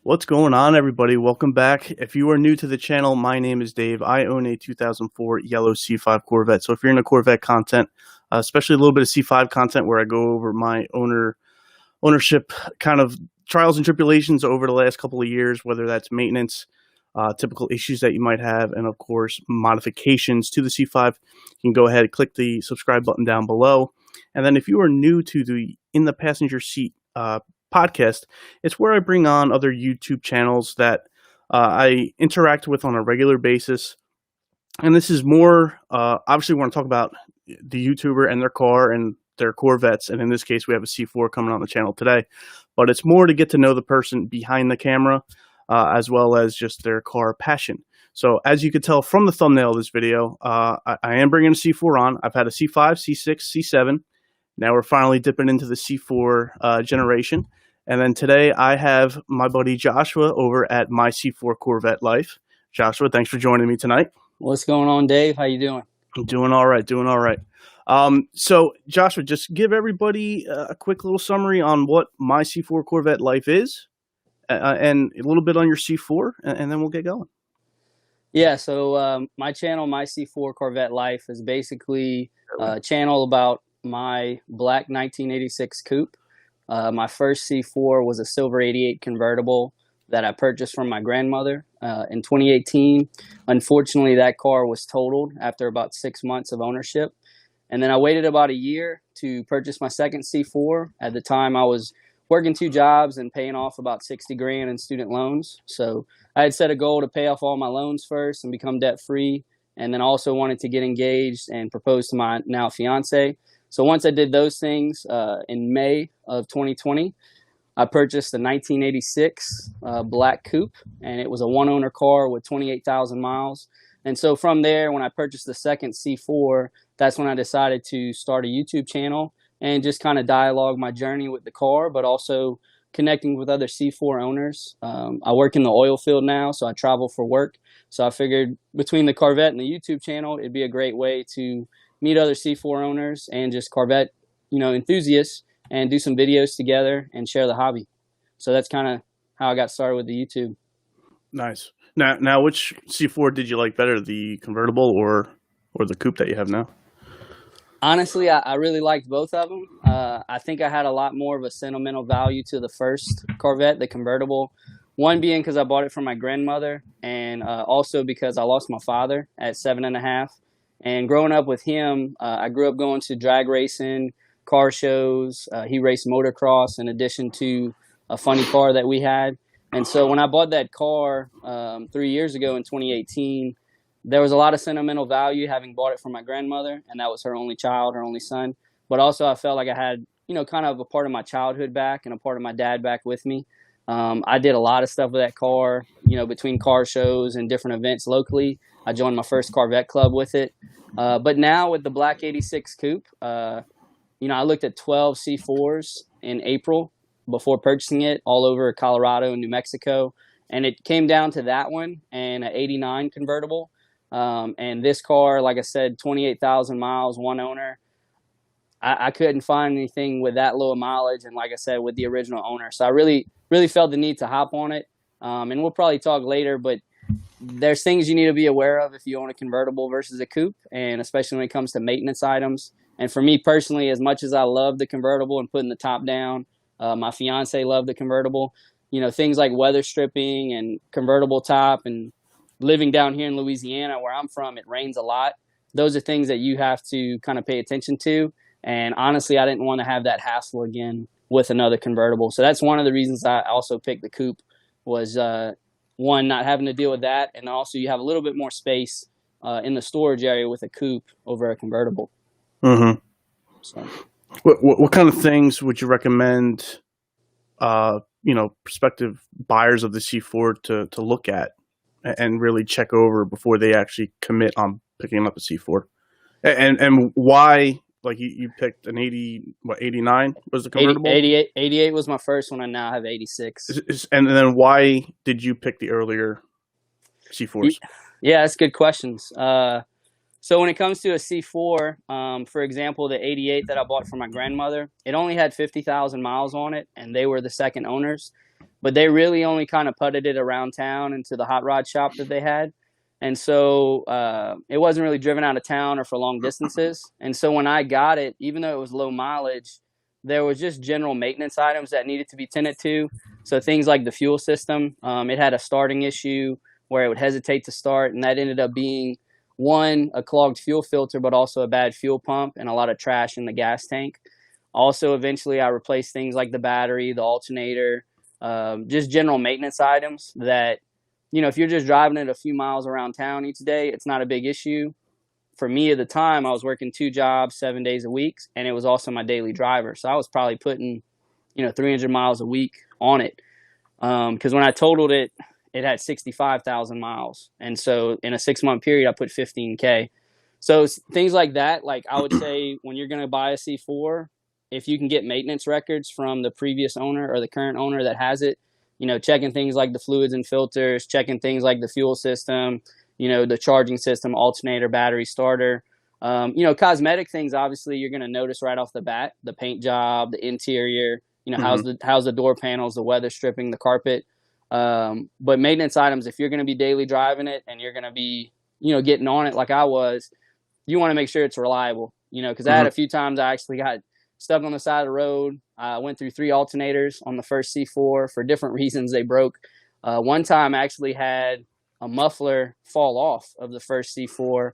What's going on, everybody? Welcome back. If you are new to the channel, my name is Dave. I own a 2004 yellow C5 Corvette. So if you're into Corvette content, especially a little bit of C5 content where I go over my ownership kind of trials and tribulations over the last couple of years, whether that's maintenance, typical issues that you might have, and of course, modifications to the C5, you can go ahead and click the subscribe button down below. And then if you are new to the In the Passenger Seat podcast, it's where I bring on other YouTube channels that I interact with on a regular basis. And this is more, obviously, we want to talk about the YouTuber and their car and their Corvettes. And in this case, we have a C4 coming on the channel today. But it's more to get to know the person behind the camera, as well as just their car passion. So as you could tell from the thumbnail of this video, I am bringing a C4 on. I've had a C5, C6, C7. Now we're finally dipping into the C4 generation. And then today I have my buddy Joshua over at My C4 Corvette Life. Joshua, thanks for joining me tonight. What's going on, Dave? How you doing? I'm doing all right, doing all right. So Joshua, just give everybody a quick little summary on what My C4 Corvette Life is, and a little bit on your C4, and then we'll get going. Yeah, so my channel, My C4 Corvette Life, is basically a channel about my black 1986 Coupe. My first C4 was a silver 88 convertible that I purchased from my grandmother in 2018. Unfortunately, that car was totaled after about 6 months of ownership. And then I waited about a year to purchase my second C4. At the time, I was working 2 jobs and paying off about 60 grand in student loans. So I had set a goal to pay off all my loans first and become debt free. And then also wanted to get engaged and propose to my now fiance. So once I did those things in May of 2020, I purchased a 1986 black coupe, and it was a one-owner car with 28,000 miles. And so from there, when I purchased the second C4, that's when I decided to start a YouTube channel and just kind of dialogue my journey with the car, but also connecting with other C4 owners. I work in the oil field now, so I travel for work. So I figured between the Corvette and the YouTube channel, it'd be a great way to meet other C4 owners and just Corvette, enthusiasts, and do some videos together and share the hobby. So that's kind of how I got started with the YouTube. Nice. Now, which C4 did you like better, the convertible or the coupe that you have now? Honestly, I really liked both of them. I think I had a lot more of a sentimental value to the first Corvette, the convertible. One being because I bought it from my grandmother, and also because I lost my father at 7½. And growing up with him, I grew up going to drag racing, car shows. He raced motocross in addition to a funny car that we had. And so when I bought that car 3 years ago in 2018, there was a lot of sentimental value having bought it from my grandmother, and that was her only child, her only son. But also I felt like I had, kind of a part of my childhood back and a part of my dad back with me. I did a lot of stuff with that car, between car shows and different events locally. I joined my first Corvette club with it. But now with the black 86 coupe, I looked at 12 C4s in April before purchasing it all over Colorado and New Mexico. And it came down to that one and an 89 convertible. And this car, like I said, 28,000 miles, one owner. I couldn't find anything with that low mileage. And like I said, with the original owner. So I really felt the need to hop on it. And we'll probably talk later, but there's things you need to be aware of if you own a convertible versus a coupe, and especially when it comes to maintenance items. And for me personally, as much as I love the convertible and putting the top down, my fiance loved the convertible. Things like weather stripping and convertible top, and living down here in Louisiana where I'm from, it rains a lot. Those are things that you have to kind of pay attention to. And honestly, I didn't want to have that hassle again with another convertible. So that's one of the reasons I also picked the coupe was, one, not having to deal with that, and also you have a little bit more space in the storage area with a coupe over a convertible. Mm-hmm. So, what kind of things would you recommend, prospective buyers of the C4 to look at and really check over before they actually commit on picking up a C4? And why? Like you picked an 89 was the convertible? 88 was my first one. I now have 86. And then why did you pick the earlier C4s? Yeah, that's good questions. So when it comes to a C4, for example, the 88 that I bought from my grandmother, it only had 50,000 miles on it, and they were the second owners. but they really only kind of putted it around town into the hot rod shop that they had. And so it wasn't really driven out of town or for long distances. And so when I got it, even though it was low mileage, there was just general maintenance items that needed to be tended to. So things like the fuel system, it had a starting issue where it would hesitate to start, and that ended up being, one, a clogged fuel filter, but also a bad fuel pump and a lot of trash in the gas tank. Also, eventually, I replaced things like the battery, the alternator, just general maintenance items that, if you're just driving it a few miles around town each day, it's not a big issue. For me at the time, I was working 2 jobs, 7 days a week, and it was also my daily driver. So I was probably putting, 300 miles a week on it. Because when I totaled it, it had 65,000 miles. And so in a 6-month period, I put 15K. So things like that, like I would say when you're going to buy a C4, if you can get maintenance records from the previous owner or the current owner that has it, checking things like the fluids and filters, checking things like the fuel system, the charging system, alternator, battery, starter, cosmetic things, obviously you're going to notice right off the bat, the paint job, the interior, how's the door panels, the weather stripping, the carpet. But maintenance items, if you're going to be daily driving it and you're going to be, getting on it like I was, you want to make sure it's reliable, because I had a few times I actually got stuck on the side of the road. I went through 3 alternators on the first C4 for different reasons. They broke. One time I actually had a muffler fall off of the first C4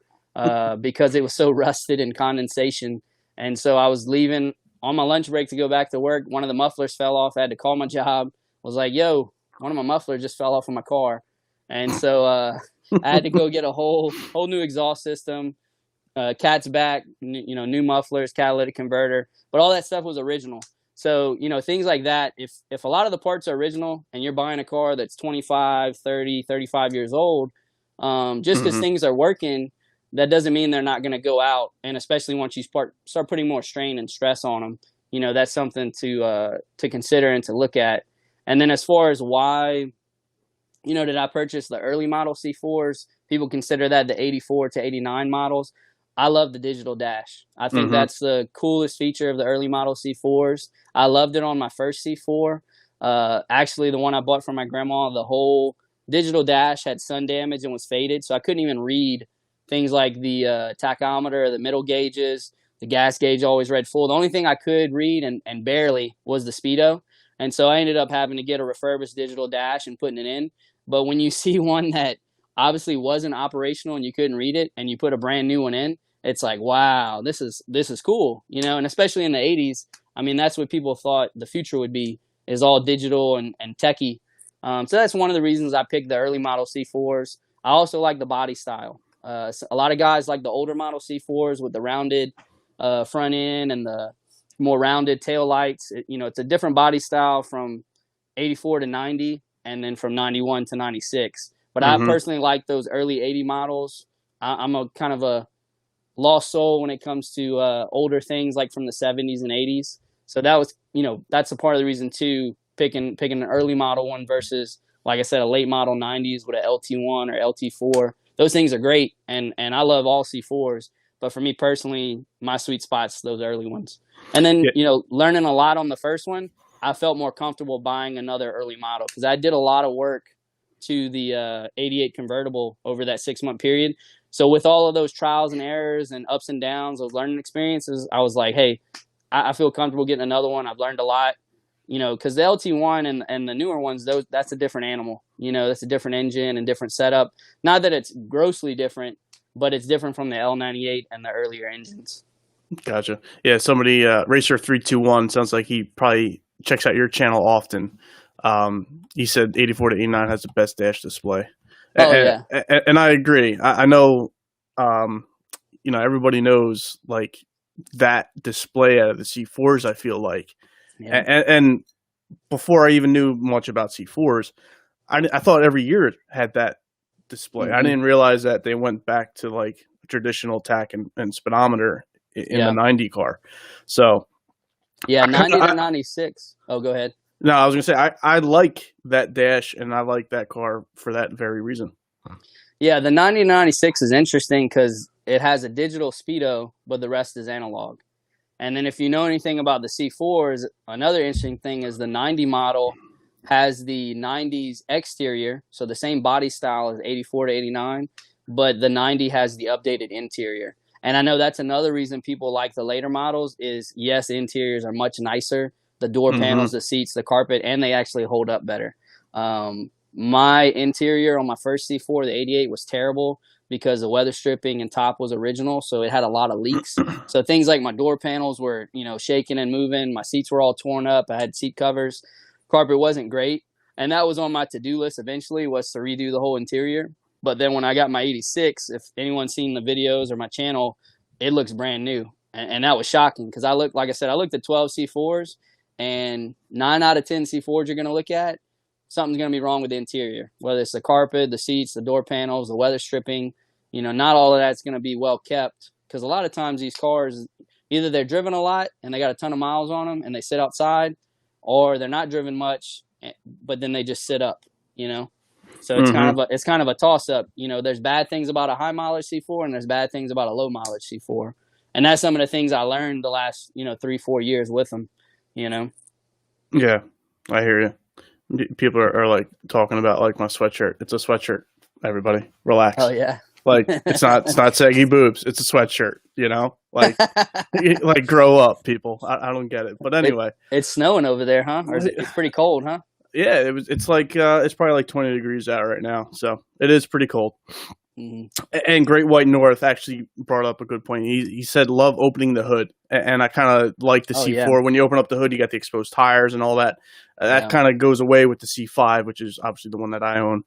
because it was so rusted and condensation. And so I was leaving on my lunch break to go back to work. One of the mufflers fell off. I had to call my job. I was like, yo, one of my mufflers just fell off of my car. And so I had to go get a whole new exhaust system, cat's back, new mufflers, catalytic converter, but all that stuff was original. So, things like that, if a lot of the parts are original and you're buying a car that's 25, 30, 35 years old, just because things are working, that doesn't mean they're not going to go out. And especially once you start putting more strain and stress on them, that's something to consider and to look at. And then as far as why, did I purchase the early model C4s? People consider that the 84 to 89 models. I love the digital dash. I think that's the coolest feature of the early model C4s. I loved it on my first C4. Actually, the one I bought from my grandma, the whole digital dash had sun damage and was faded, so I couldn't even read things like the tachometer, the middle gauges, the gas gauge always read full. The only thing I could read, and barely, was the speedo. And so I ended up having to get a refurbished digital dash and putting it in. But when you see one that obviously wasn't operational and you couldn't read it, and you put a brand new one in, it's like, wow, this is cool, and especially in the 80s, I mean, that's what people thought the future would be, is all digital and techie. So that's one of the reasons I picked the early model C4s. I also like the body style. A lot of guys like the older model C4s with the rounded front end and the more rounded tail lights. It's a different body style from 84 to 90 and then from 91 to 96. But I personally like those early 80 models. I'm a kind of a lost soul when it comes to older things like from the 70s and 80s. So that was, that's a part of the reason too, picking an early model one versus, like I said, a late model 90s with an LT1 or LT4. Those things are great, and I love all C4s. But for me personally, my sweet spot's those early ones. And then, learning a lot on the first one, I felt more comfortable buying another early model because I did a lot of work to the 88 convertible over that 6-month period. So with all of those trials and errors and ups and downs, those learning experiences, I was like, hey, I feel comfortable getting another one. I've learned a lot, because the LT1 and the newer ones, that's a different animal. That's a different engine and different setup. Not that it's grossly different, but it's different from the L98 and the earlier engines. Gotcha. Yeah, somebody, Racer321, sounds like he probably checks out your channel often. He said 84 to 89 has the best dash display. Yeah. And I agree. I know, everybody knows like that display out of the C4s, I feel like. Yeah. And before I even knew much about C4s, I thought every year it had that display. I didn't realize that they went back to like traditional tach and speedometer in the 90 car. So yeah, 90 to 96. Oh, go ahead. No, I was going to say, I like that dash, and I like that car for that very reason. Yeah, the 90 to 96 is interesting because it has a digital speedo, but the rest is analog. And then if you know anything about the C4s, another interesting thing is the 90 model has the 90s exterior, so the same body style as 84 to 89, but the 90 has the updated interior. And I know that's another reason people like the later models is, yes, interiors are much nicer. The door panels, the seats, the carpet, and they actually hold up better. My interior on my first C4, the 88, was terrible because the weather stripping and top was original, so it had a lot of leaks. So things like my door panels were, shaking and moving. My seats were all torn up. I had seat covers. Carpet wasn't great. And that was on my to-do list eventually, was to redo the whole interior. But then when I got my 86, if anyone's seen the videos or my channel, it looks brand new. And that was shocking because like I said, I looked at 12 C4s, and 9 out of 10 C4s you're going to look at, something's going to be wrong with the interior, whether it's the carpet, the seats, the door panels, the weather stripping. Not all of that's going to be well kept, because a lot of times these cars, either they're driven a lot and they got a ton of miles on them and they sit outside, or they're not driven much, but then they just sit up, So it's kind of a toss up. There's bad things about a high mileage C4 and there's bad things about a low mileage C4. And that's some of the things I learned the last, 3-4 years with them, Yeah, I hear you. People are like talking about like my sweatshirt. It's a sweatshirt. Everybody, relax. Oh yeah. Like it's not saggy boobs. It's a sweatshirt. Like like grow up, people. I don't get it. But anyway, it's snowing over there, huh? Or it's pretty cold, huh? Yeah, it's like it's probably like 20 degrees out right now, so it is pretty cold. And Great White North actually brought up a good point. He said love opening the hood, and I kind of like the C4. Yeah. When you open up the hood, you got the exposed tires and all that. That kind of goes away with the C5, which is obviously the one that I own.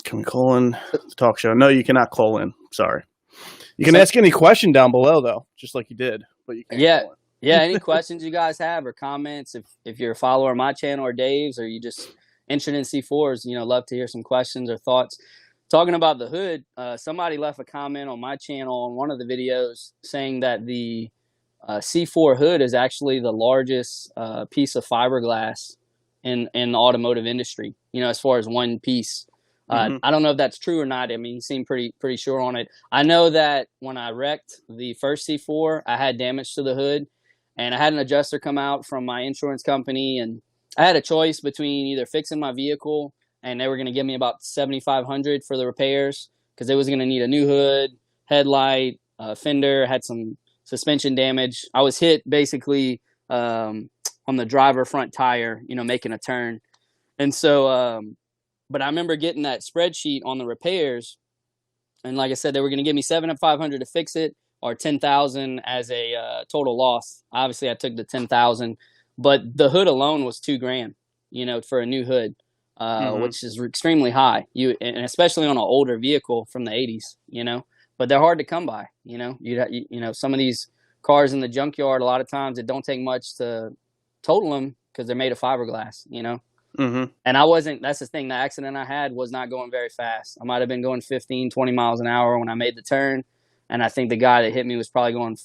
Can we call in the talk show? No, you cannot call in. Sorry. You can ask any question down below though, just like you did. But you can't call in. Yeah, any questions you guys have or comments, if you're a follower of my channel or Dave's, or you just interested in C4s, love to hear some questions or thoughts. Talking about the hood, somebody left a comment on my channel on one of the videos saying that the C4 hood is actually the largest piece of fiberglass in the automotive industry, as far as one piece. I don't know if that's true or not. I mean, he seemed pretty sure on it. I know that when I wrecked the first C4, I had damage to the hood, and I had an adjuster come out from my insurance company, and I had a choice between either fixing my vehicle, and they were going to give me about $7,500 for the repairs, because it was going to need a new hood, headlight, fender, had some suspension damage. I was hit basically on the driver front tire, making a turn. And so, but I remember getting that spreadsheet on the repairs, and like I said, they were going to give me $7,500 to fix it, or $10,000 as a total loss. Obviously, I took the $10,000, but the hood alone was $2,000, for a new hood, which is extremely high. And especially on an older vehicle from the 80s, But they're hard to come by, Some of these cars in the junkyard, a lot of times it don't take much to total them because they're made of fiberglass, And that's the thing, the accident I had was not going very fast. I might have been going 15, 20 miles an hour when I made the turn. And I think the guy that hit me was probably going,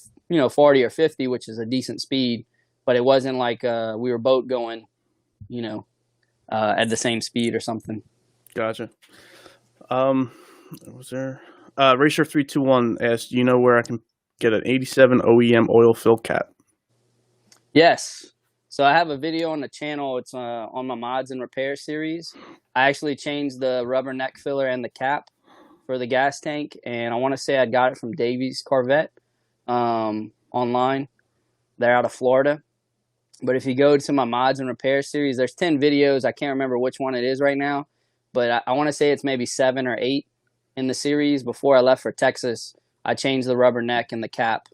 40 or 50, which is a decent speed. But it wasn't like we were both going, at the same speed or something. Gotcha. Was there? Racer321 asked, do you know where I can get an 87 OEM oil fill cap? Yes. So I have a video on the channel. It's on my mods and repair series. I actually changed the rubber neck filler and the cap for the gas tank, and I want to say I got it from Davies Corvette online. They're out of Florida. But if you go to my mods and repair series, there's 10 videos. I can't remember which one it is right now, but I want to say it's maybe 7 or 8 in the series. Before I left for Texas, I changed the rubber neck and the cap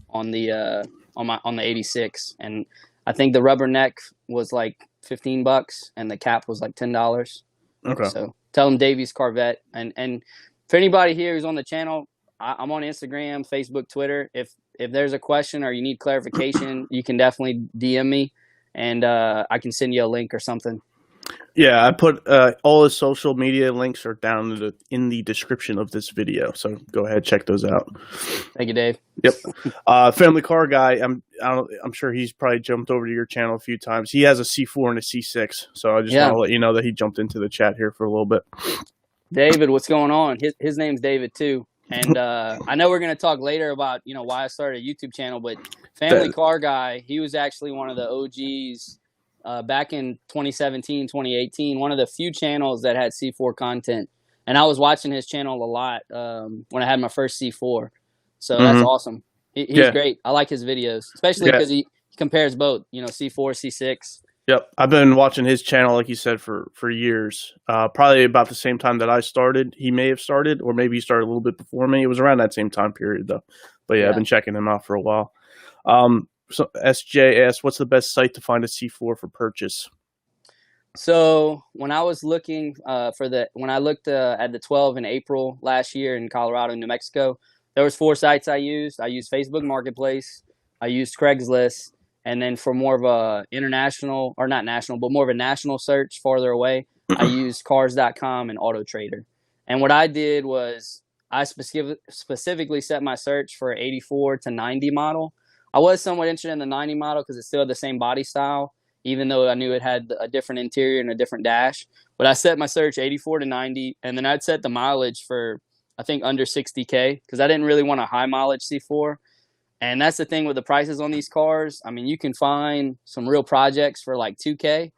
on the on the 86, and I think the rubber neck was like $15 and the cap was like $10. Okay. So tell them Davies Corvette. And for anybody here who's on the channel, I'm on Instagram, Facebook, Twitter. If there's a question or you need clarification, you can definitely DM me, and I can send you a link or something. Yeah, I put all the social media links are down in the description of this video, so go ahead, check those out. Thank you, Dave. Yep. Family Car Guy, I'm sure he's probably jumped over to your channel a few times. He has a C4 and a C6, so I just want to let you know that he jumped into the chat here for a little bit. David, what's going on? His name's David too. And I know we're going to talk later about, why I started a YouTube channel, but Family Car Guy, he was actually one of the OGs back in 2017, 2018, one of the few channels that had C4 content. And I was watching his channel a lot when I had my first C4. So that's awesome. He's great. I like his videos, especially because he compares both, you know, C4, C6. Yep. I've been watching his channel, like you said, for years. Probably about the same time that I started. He may have started, or maybe he started a little bit before me. It was around that same time period, though. But yeah, I've been checking him out for a while. So SJ asks, what's the best site to find a C4 for purchase? So when I was looking when I looked at the 12 in April last year in Colorado and New Mexico, there was 4 sites I used. I used Facebook Marketplace, I used Craigslist, and then for more of a international, or not national, but more of a national search farther away, I used cars.com and Auto Trader. And what I did was I specifically set my search for 84 to 90 model. I was somewhat interested in the 90 model because it still had the same body style, even though I knew it had a different interior and a different dash. But I set my search 84 to 90, and then I'd set the mileage for, I think, under 60K because I didn't really want a high mileage C4. And that's the thing with the prices on these cars. I mean, you can find some real projects for like 2K,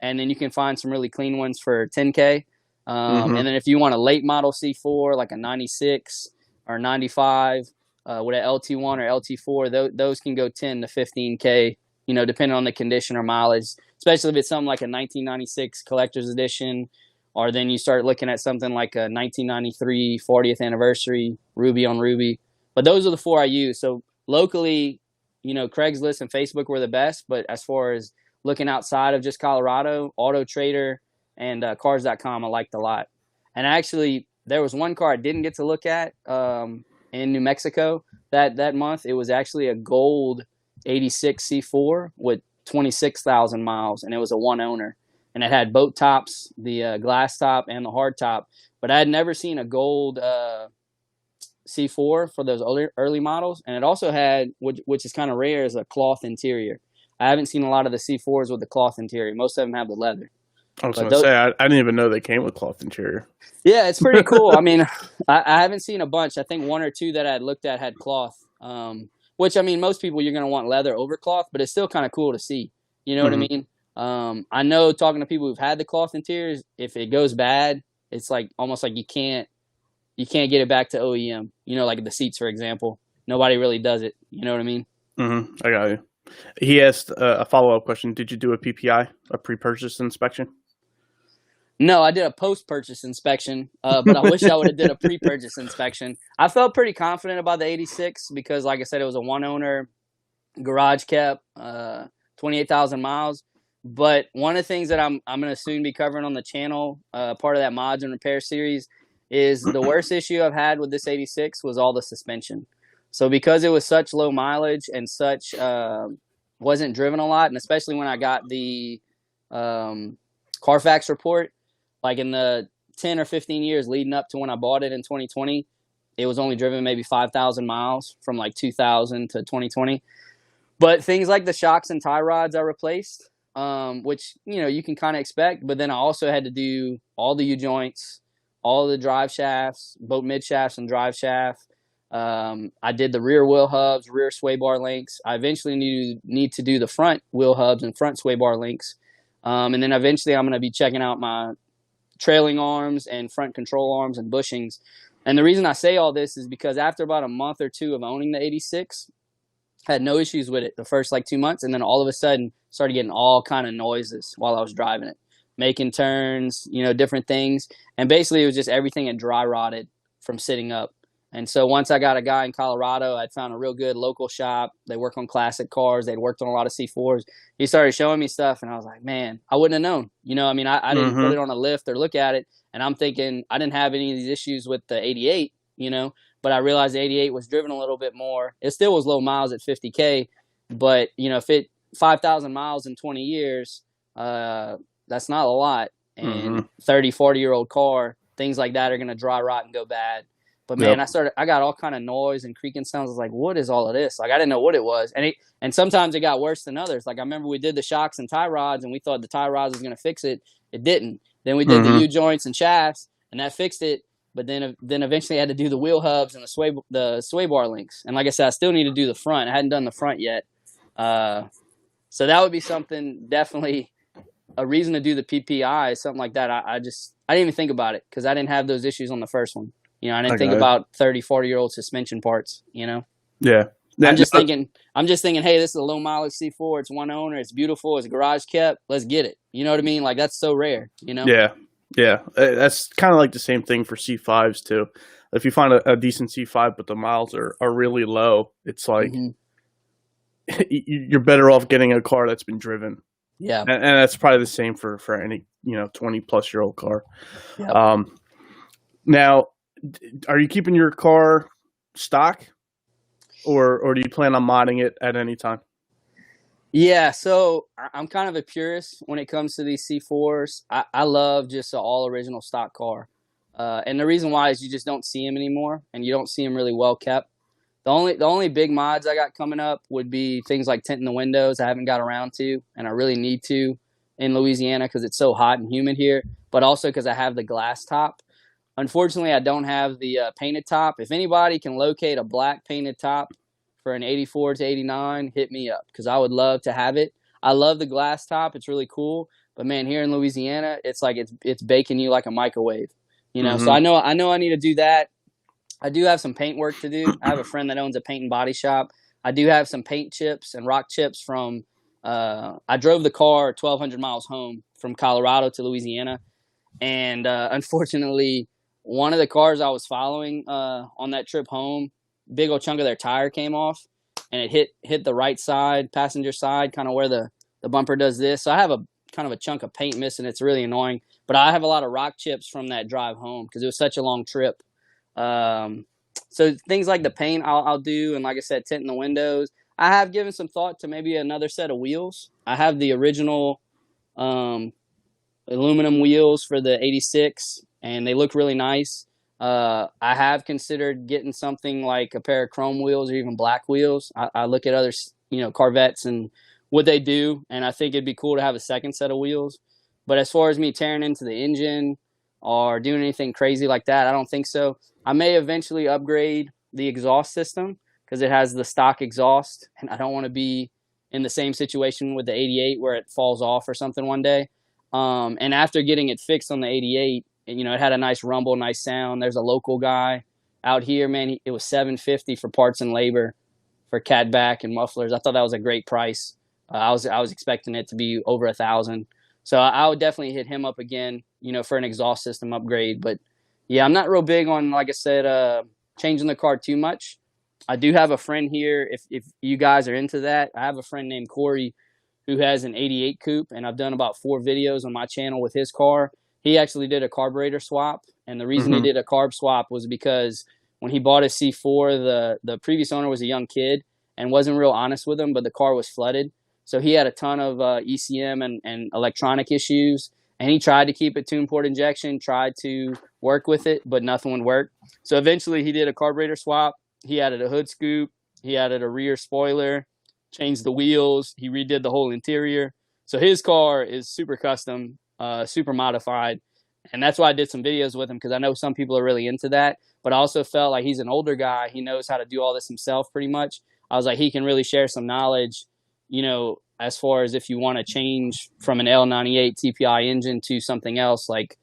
and then you can find some really clean ones for 10K. And then if you want a late model C4, like a 96 or 95 with an LT1 or LT4, those can go 10 to 15K, you know, depending on the condition or mileage, especially if it's something like a 1996 collector's edition, or then you start looking at something like a 1993 40th anniversary Ruby on Ruby. But those are the 4 I use. So locally, you know, Craigslist and Facebook were the best, but as far as looking outside of just Colorado, Auto Trader and cars.com I liked a lot. And actually, there was one car I didn't get to look at in New Mexico that month. It was actually a gold 86 C4 with 26,000 miles, and it was a one owner. And it had boat tops, the glass top and the hard top. But I had never seen a gold C4 for those early models. And it also had, which is kind of rare, is a cloth interior. I haven't seen a lot of the C4s with the cloth interior. Most of them have the leather. I was going to say, I didn't even know they came with cloth interior. Yeah, it's pretty cool. I mean, I haven't seen a bunch. I think 1 or 2 that I had looked at had cloth, which, I mean, most people you're going to want leather over cloth, but it's still kind of cool to see. You know what I mean? I know talking to people who've had the cloth interiors, if it goes bad, it's like almost like you can't get it back to OEM. You know, like the seats, for example. Nobody really does it. You know what I mean? I got you. He asked a follow-up question. Did you do a PPI, a pre-purchase inspection? No, I did a post-purchase inspection, but I wish I would have did a pre-purchase inspection. I felt pretty confident about the 86 because, like I said, it was a one-owner, garage kept, 28,000 miles. But one of the things that I'm going to soon be covering on the channel, part of that mods and repair series, is the worst issue I've had with this 86 was all the suspension. So because it was such low mileage and such wasn't driven a lot, and especially when I got the Carfax report, like in the 10 or 15 years leading up to when I bought it in 2020, it was only driven maybe 5,000 miles from like 2000 to 2020. But things like the shocks and tie rods I replaced, which, you know, you can kind of expect. But then I also had to do all the U-joints, all the drive shafts, both mid shafts and drive shaft. I did the rear wheel hubs, rear sway bar links. I eventually need to do the front wheel hubs and front sway bar links. And then eventually I'm going to be checking out my trailing arms and front control arms and bushings. And the reason I say all this is because after about a month or 2 of owning the 86, I had no issues with it the first like 2 months. And then all of a sudden started getting all kind of noises while I was driving it, making turns, you know, different things. And basically it was just everything had dry rotted from sitting up. And so once I got a guy in Colorado, I'd found a real good local shop. They work on classic cars. They'd worked on a lot of C4s. He started showing me stuff, and I was like, man, I wouldn't have known. You know, I mean, I didn't put it on a lift or look at it, and I'm thinking I didn't have any of these issues with the 88, you know, but I realized the 88 was driven a little bit more. It still was low miles at 50K, but, you know, if it 5,000 miles in 20 years, that's not a lot. And 30, 40-year-old car, things like that are going to dry rot and go bad. But man, I got all kind of noise and creaking sounds. I was like, what is all of this? Like, I didn't know what it was. And sometimes it got worse than others. Like, I remember we did the shocks and tie rods, and we thought the tie rods was going to fix it. It didn't. Then we did the U-joints and shafts, and that fixed it. But then eventually I had to do the wheel hubs and the sway bar links. And like I said, I still need to do the front. I hadn't done the front yet. So that would be something definitely a reason to do the PPI, something like that, I didn't even think about it because I didn't have those issues on the first one. I didn't think about 30, 40-year-old suspension parts. Yeah. I'm just thinking, hey, this is a low mileage C4. It's one owner. It's beautiful. It's garage kept. Let's get it. You know what I mean? Like, that's so rare. Yeah. That's kind of like the same thing for C5s too. If you find a decent C5, but the miles are really low, it's like you're better off getting a car that's been driven. Yeah. And that's probably the same for any 20-plus-year-old car. Yep. Now, are you keeping your car stock, or do you plan on modding it at any time? Yeah, so I'm kind of a purist when it comes to these C4s. I love just an all original stock car. And the reason why is you just don't see them anymore, and you don't see them really well kept. The only big mods I got coming up would be things like tinting the windows. I haven't got around to, and I really need to in Louisiana because it's so hot and humid here, but also because I have the glass top. Unfortunately, I don't have the painted top. If anybody can locate a black painted top for an 84 to 89, hit me up because I would love to have it. I love the glass top. It's really cool. But, man, here in Louisiana, it's like it's baking you like a microwave. So I know I need to do that. I do have some paint work to do. I have a friend that owns a paint and body shop. I do have some paint chips and rock chips from I drove the car 1,200 miles home from Colorado to Louisiana. And unfortunately, one of the cars I was following on that trip home, big old chunk of their tire came off, and it hit the right side, passenger side, kind of where the bumper does this. So I have a kind of a chunk of paint missing. It's really annoying. But I have a lot of rock chips from that drive home because it was such a long trip. So things like the paint I'll do, and like I said, tinting the windows. I have given some thought to maybe another set of wheels. I have the original aluminum wheels for the 86, and they look really nice. I have considered getting something like a pair of chrome wheels or even black wheels. I look at other Corvettes and what they do, and I think it'd be cool to have a second set of wheels. But as far as me tearing into the engine or doing anything crazy like that, I don't think so. I may eventually upgrade the exhaust system because it has the stock exhaust, and I don't want to be in the same situation with the 88 where it falls off or something one day. And after getting it fixed on the 88, it had a nice rumble, nice sound. There's a local guy out here, man. It was $750 for parts and labor for cat back and mufflers. I thought that was a great price. I was expecting it to be over $1,000. So I would definitely hit him up again, for an exhaust system upgrade. But yeah, I'm not real big on, like I said, changing the car too much. I do have a friend here. If you guys are into that, I have a friend named Corey who has an 88 Coupe, and I've done about 4 videos on my channel with his car. He actually did a carburetor swap, and the reason he did a carb swap was because when he bought his C4, the previous owner was a young kid and wasn't real honest with him, but the car was flooded. So he had a ton of ECM and electronic issues, and he tried to keep it tune port injection, tried to work with it, but nothing would work. So eventually he did a carburetor swap. He added a hood scoop. He added a rear spoiler, changed the wheels. He redid the whole interior. So his car is super custom, super modified. And that's why I did some videos with him, because I know some people are really into that. But I also felt like he's an older guy. He knows how to do all this himself pretty much. I was like, he can really share some knowledge, as far as if you want to change from an L98 TPI engine to something else. Like,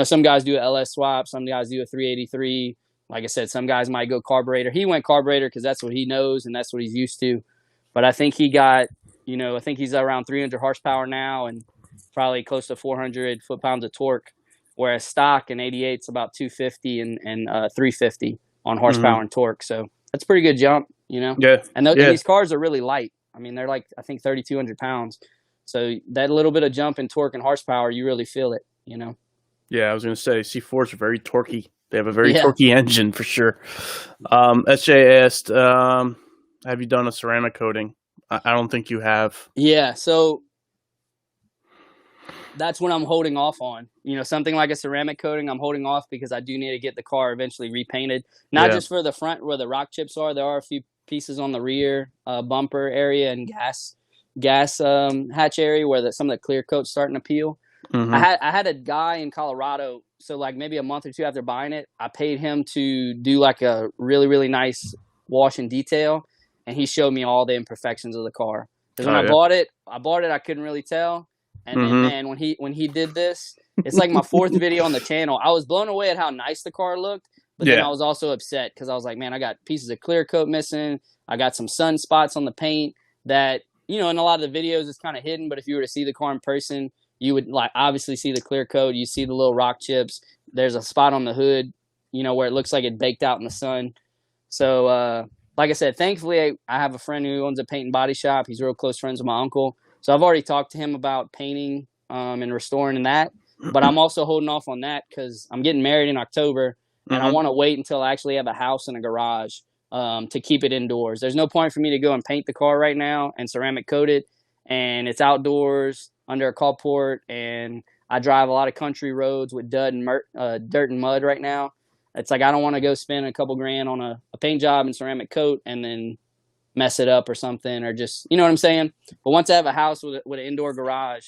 some guys do an LS swap. Some guys do a 383. Like I said, some guys might go carburetor. He went carburetor because that's what he knows and that's what he's used to. But I think he got, I think he's around 300 horsepower now and probably close to 400 foot-pounds of torque, whereas stock in 88 is about 250 and 350 on horsepower and torque. So that's a pretty good jump, Yeah. And these cars are really light. I mean, they're like, I think 3,200 pounds. So that little bit of jump in torque and horsepower, you really feel it, Yeah, I was going to say C4s are very torquey. They have a very torquey engine for sure. SJ asked, have you done a ceramic coating? I don't think you have. Yeah, so that's what I'm holding off on. Something like a ceramic coating, I'm holding off because I do need to get the car eventually repainted. Not just for the front where the rock chips are. There are a few pieces on the rear bumper area and gas hatch area where some of the clear coat's starting to peel. I had a guy in Colorado, so like maybe a month or two after buying it, I paid him to do like a really, really nice wash and detail, and he showed me all the imperfections of the car. Because when I bought it, I couldn't really tell. And then, man, when he did this, it's like my fourth video on the channel. I was blown away at how nice the car looked, but then I was also upset because I was like, man, I got pieces of clear coat missing. I got some sun spots on the paint that, you know, in a lot of the videos it's kind of hidden, but if you were to see the car in person, you would like obviously see the clear coat. You see the little rock chips. There's a spot on the hood, you know, where it looks like it baked out in the sun. So, like I said, thankfully I have a friend who owns a paint and body shop. He's real close friends with my uncle. So I've already talked to him about painting and restoring that. But I'm also holding off on that because I'm getting married in October, and I want to wait until I actually have a house and a garage to keep it indoors. There's no point for me to go and paint the car right now and ceramic coat it, and it's outdoors under a carport, and I drive a lot of country roads with dirt and mud right now. It's like I don't want to go spend a couple grand on a paint job and ceramic coat and then mess it up or something, or just, you know what I'm saying? But once I have a house with an indoor garage,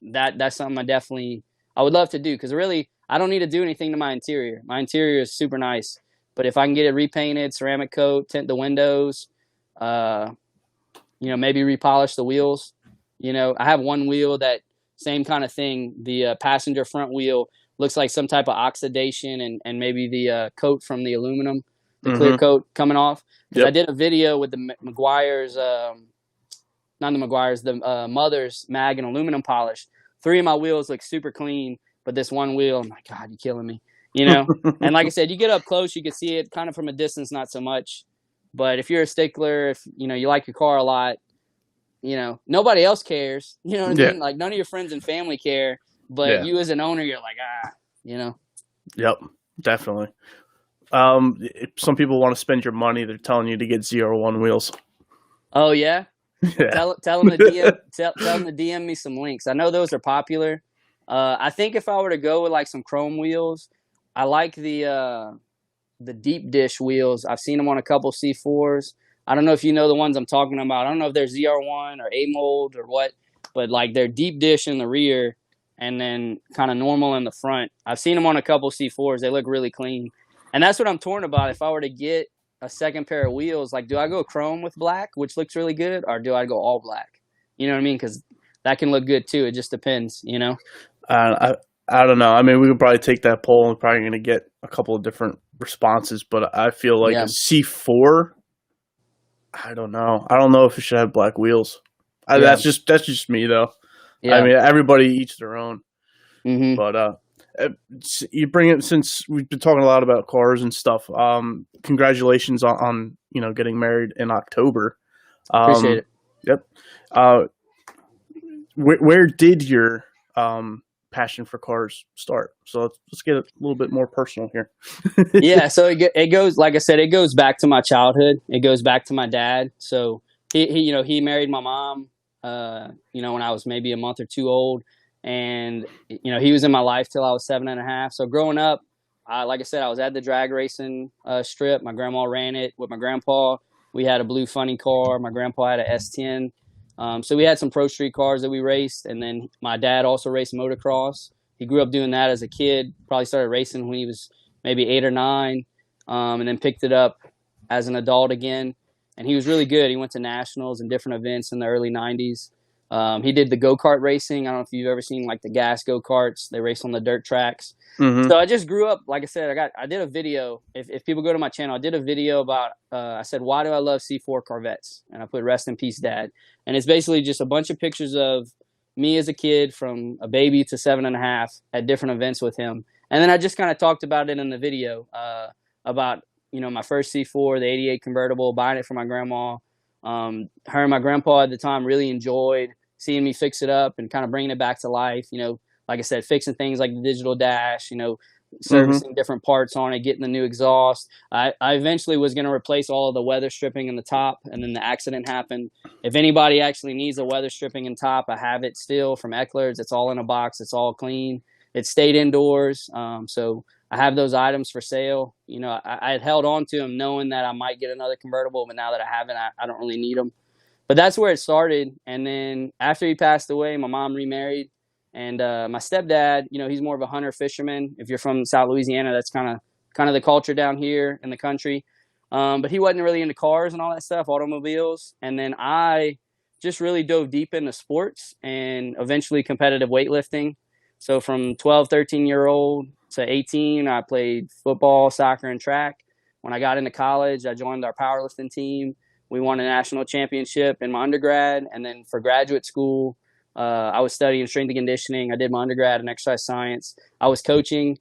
that's something I would love to do, because really I don't need to do anything to my interior. My interior is super nice, but if I can get it repainted, ceramic coat, tint the windows, you know, maybe repolish the wheels. You know, I have one wheel that same kind of thing. The passenger front wheel looks like some type of oxidation and maybe the coat from the aluminum, the clear coat coming off. I did a video with the Meguiar's, not the Meguiar's, the Mother's mag and aluminum polish. 3 of my wheels look super clean, but this one wheel, oh my God, you're killing me, you know? And like I said, you get up close, you can see it kind of from a distance, not so much. But if you're a stickler, if, you know, you like your car a lot, you know, nobody else cares. You know what I mean? Like none of your friends and family care, but you as an owner, you're like, you know? Yep, definitely. Some people want to spend your money. They're telling you to get 01 wheels. Oh, yeah? Tell them to DM me some links. I know those are popular. I think if I were to go with like some chrome wheels, I like the deep dish wheels. I've seen them on a couple C4s. I don't know if you know the ones I'm talking about. I don't know if they're ZR1 or A mold or what, but like they're deep dish in the rear and then kind of normal in the front. I've seen them on a couple C4s. They look really clean. And that's what I'm torn about. If I were to get a second pair of wheels, like, do I go chrome with black, which looks really good, or do I go all black? You know what I mean? Because that can look good too. It just depends, you know? I don't know. I mean, we could probably take that poll and probably going to get a couple of different responses, but I feel like a C4, I don't know. I don't know if it should have black wheels. That's just me though. Yeah. I mean, everybody each their own. But you bring it, since we've been talking a lot about cars and stuff. Congratulations on you know, getting married in October. Appreciate it. Yep. Where did your passion for cars start? So let's get a little bit more personal here. Yeah, so it goes, like I said, it goes back to my childhood. It goes back to my dad. So he married my mom, you know, when I was maybe a month or two old. And, you know, he was in my life till I was 7.5. So growing up, like I said, I was at the drag racing strip. My grandma ran it with my grandpa. We had a blue funny car. My grandpa had a S10. So we had some pro street cars that we raced. And then my dad also raced motocross. He grew up doing that as a kid, probably started racing when he was maybe 8 or 9, and then picked it up as an adult again. And he was really good. He went to nationals and different events in the early 90s. He did the go-kart racing. I don't know if you've ever seen like the gas go-karts. They race on the dirt tracks. So I just grew up, like I said, I did a video. If people go to my channel, I did a video about, I said, why do I love C4 Corvettes? And I put rest in peace, Dad. And it's basically just a bunch of pictures of me as a kid from a baby to 7.5 at different events with him. And then I just kind of talked about it in the video, about, you know, my first C4, the 88 convertible, buying it for my grandma. Her and my grandpa at the time really enjoyed seeing me fix it up and kind of bringing it back to life. You know, like I said, fixing things like the digital dash, you know, servicing different parts on it, getting the new exhaust. I eventually was going to replace all of the weather stripping in the top, and then the accident happened. If anybody actually needs a weather stripping in top, I have it still from Eckler's. It's all in a box. It's all clean. It stayed indoors. So I have those items for sale. You know, I had held on to them knowing that I might get another convertible, but now that I haven't, I don't really need them. But that's where it started. And then after he passed away, my mom remarried. And my stepdad, you know, he's more of a hunter fisherman. If you're from South Louisiana, that's kind of the culture down here in the country. But he wasn't really into cars and all that stuff, automobiles. And then I just really dove deep into sports and eventually competitive weightlifting. So from 12, 13-year-old to 18, I played football, soccer, and track. When I got into college, I joined our powerlifting team. We won a national championship in my undergrad. And then for graduate school, I was studying strength and conditioning. I did my undergrad in exercise science. I was coaching,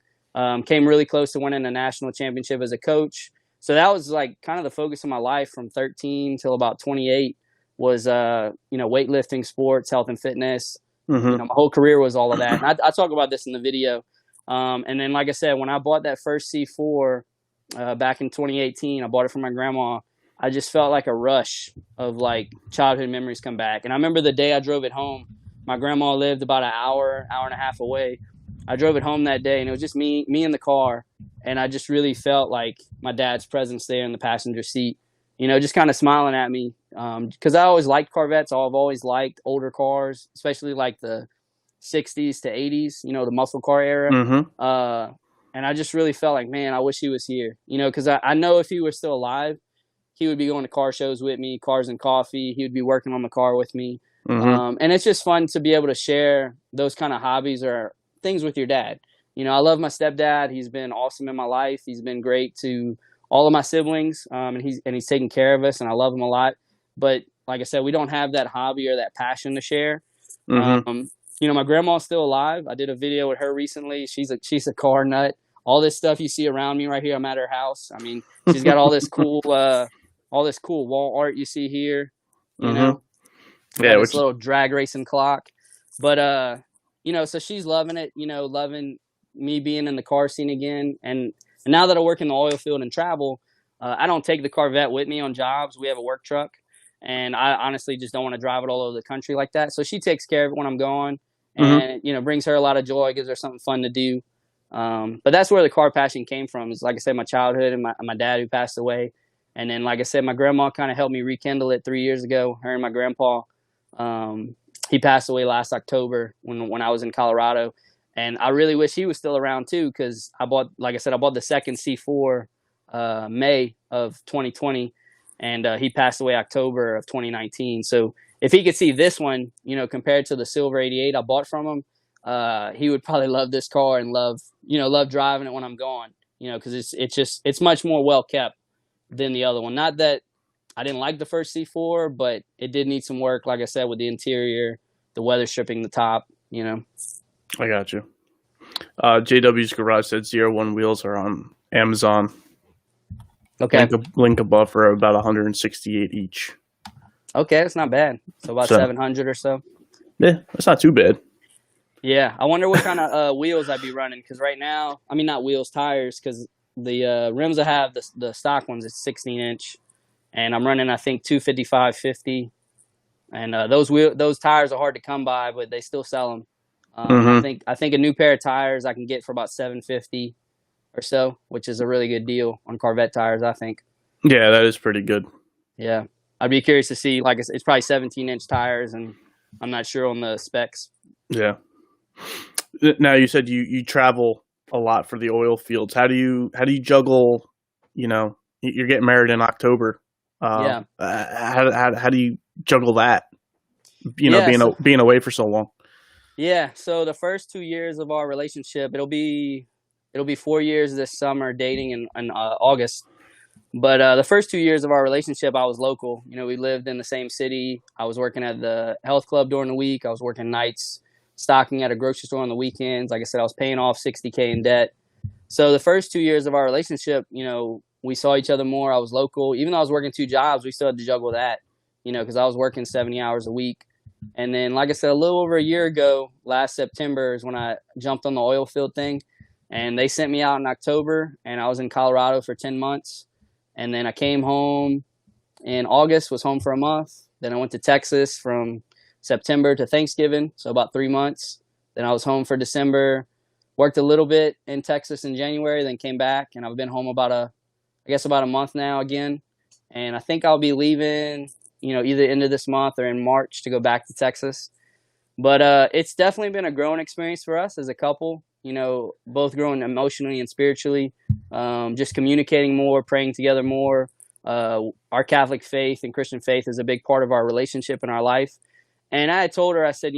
came really close to winning a national championship as a coach. So that was like kind of the focus of my life from 13 till about 28 was, weightlifting, sports, health and fitness. Mm-hmm. My whole career was all of that. And I talk about this in the video. And then, like I said, when I bought that first C4 back in 2018, I bought it from my grandma. I just felt like a rush of like childhood memories come back. And I remember the day I drove it home. My grandma lived about an hour and a half away. I drove it home that day, and it was just me in the car. And I just really felt like my dad's presence there in the passenger seat, just kind of smiling at me. Because I always liked Corvettes. I've always liked older cars, especially like the 60s to 80s, the muscle car era. Mm-hmm. And I just really felt like, man, I wish he was here, because I know if he were still alive, he would be going to car shows with me, Cars and Coffee. He would be working on the car with me. Mm-hmm. And it's just fun to be able to share those kind of hobbies or things with your dad. I love my stepdad. He's been awesome in my life. He's been great to all of my siblings, and he's taking care of us, and I love him a lot. But like I said, we don't have that hobby or that passion to share. Mm-hmm. My grandma's still alive. I did a video with her recently. She's a car nut. All this stuff you see around me right here, I'm at her house. I mean, she's got all this cool wall art you see here. Yeah, this little drag racing clock. But so she's loving it. Loving me being in the car scene again. And now that I work in the oil field and travel, I don't take the Corvette with me on jobs. We have a work truck, and I honestly just don't want to drive it all over the country like that. So she takes care of it when I'm gone, and brings her a lot of joy, gives her something fun to do. But that's where the car passion came from. Is like I said, my childhood and my dad who passed away, and then like I said, my grandma kind of helped me rekindle it 3 years ago. Her and my grandpa, he passed away last October when I was in Colorado, and I really wish he was still around too, because I bought the second C4 May of 2020, and he passed away October of 2019. So if he could see this one, compared to the silver 88 I bought from him, he would probably love this car and love driving it when I'm gone, because it's much more well kept than the other one. Not that I didn't like the first C4, but it did need some work, like I said, with the interior, the weather stripping the top, I got you. JW's Garage said 01 wheels are on Amazon. Okay. Link above for about 168 each. Okay, that's not bad. So about 700 or so. Yeah, that's not too bad. Yeah, I wonder what kind of wheels I'd be running, because right now, I mean, not wheels, tires, because the rims I have, the stock ones, it's 16-inch, and I'm running, I think, 255/50, and those tires are hard to come by, but they still sell them. I think a new pair of tires I can get for about $750 or so, which is a really good deal on Corvette tires, I think. Yeah, that is pretty good. Yeah, I'd be curious to see. Like it's probably 17-inch tires, and I'm not sure on the specs. Yeah. Now you said you travel a lot for the oil fields. How do you juggle? You're getting married in October. Yeah. How do you juggle that? Being away for so long. Yeah. So the first 2 years of our relationship, it'll be 4 years this summer, dating in August. But the first 2 years of our relationship, I was local. We lived in the same city. I was working at the health club during the week. I was working nights, stocking at a grocery store on the weekends. Like I said, I was paying off $60K in debt. So the first 2 years of our relationship, we saw each other more. I was local. Even though I was working 2 jobs, we still had to juggle that, because I was working 70 hours a week. And then, like I said, a little over a year ago, last September is when I jumped on the oil field thing. And they sent me out in October, and I was in Colorado for 10 months. And then I came home in August, was home for a month. Then I went to Texas from September to Thanksgiving, so about 3 months. Then I was home for December, worked a little bit in Texas in January, then came back, and I've been home about a month now again. And I think I'll be leaving, either end of this month or in March to go back to Texas. But it's definitely been a growing experience for us as a couple, both growing emotionally and spiritually, just communicating more, praying together more, Our Catholic faith and Christian faith is a big part of our relationship in our life. And I had told her, I said,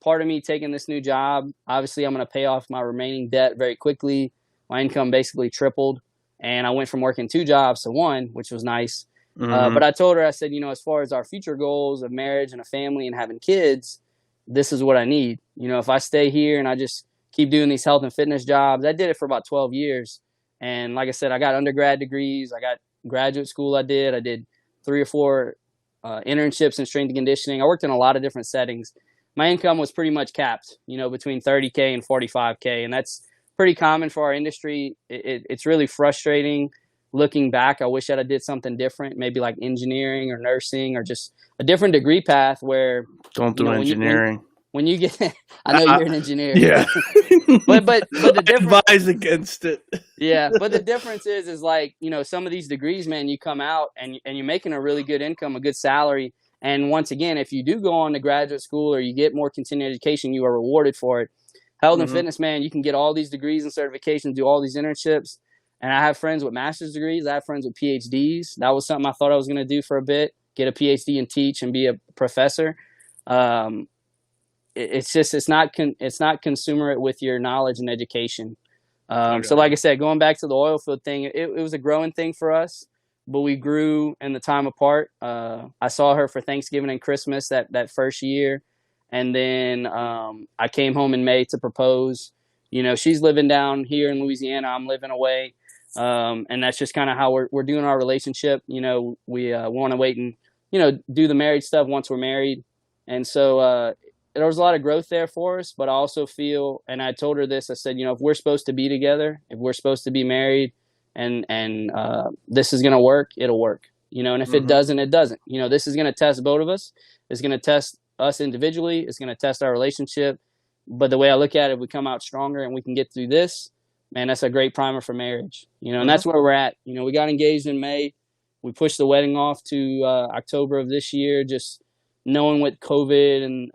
part of me taking this new job, obviously I'm going to pay off my remaining debt very quickly. My income basically tripled, and I went from working 2 jobs to 1, which was nice. But I told her, I said, as far as our future goals of marriage and a family and having kids, this is what I need. If I stay here and I just keep doing these health and fitness jobs, I did it for about 12 years. And like I said, I got undergrad degrees. I got graduate school. I did 3 or 4 internships in strength and conditioning. I worked in a lot of different settings. My income was pretty much capped, between 30K and 45K. And that's pretty common for our industry. It's really frustrating looking back. I wish that I did something different, maybe like engineering or nursing or just a different degree path where don't do engineering. When you get, I know you're an engineer. Yeah. but the difference, I advise against it. Yeah, but the difference is like, some of these degrees, man, you come out and you're making a really good income, a good salary. And once again, if you do go on to graduate school or you get more continuing education, you are rewarded for it. Health and fitness, man, you can get all these degrees and certifications, do all these internships. And I have friends with master's degrees. I have friends with PhDs. That was something I thought I was going to do for a bit, get a PhD and teach and be a professor. It's not consummate with your knowledge and education. So like I said, going back to the oil field thing, it was a growing thing for us, but we grew in the time apart. I saw her for Thanksgiving and Christmas that first year. And then I came home in May to propose. She's living down here in Louisiana. I'm living away. And that's just kind of how we're doing our relationship. We want to wait and, do the married stuff once we're married. And so there was a lot of growth there for us, but I also feel, and I told her this, I said, if we're supposed to be together, if we're supposed to be married and this is going to work, it'll work, and if it doesn't, it doesn't. This is going to test both of us. It's going to test us individually. It's going to test our relationship. But the way I look at it, if we come out stronger and we can get through this, man, that's a great primer for marriage, and that's where we're at. We got engaged in May. We pushed the wedding off to October of this year, just knowing with COVID and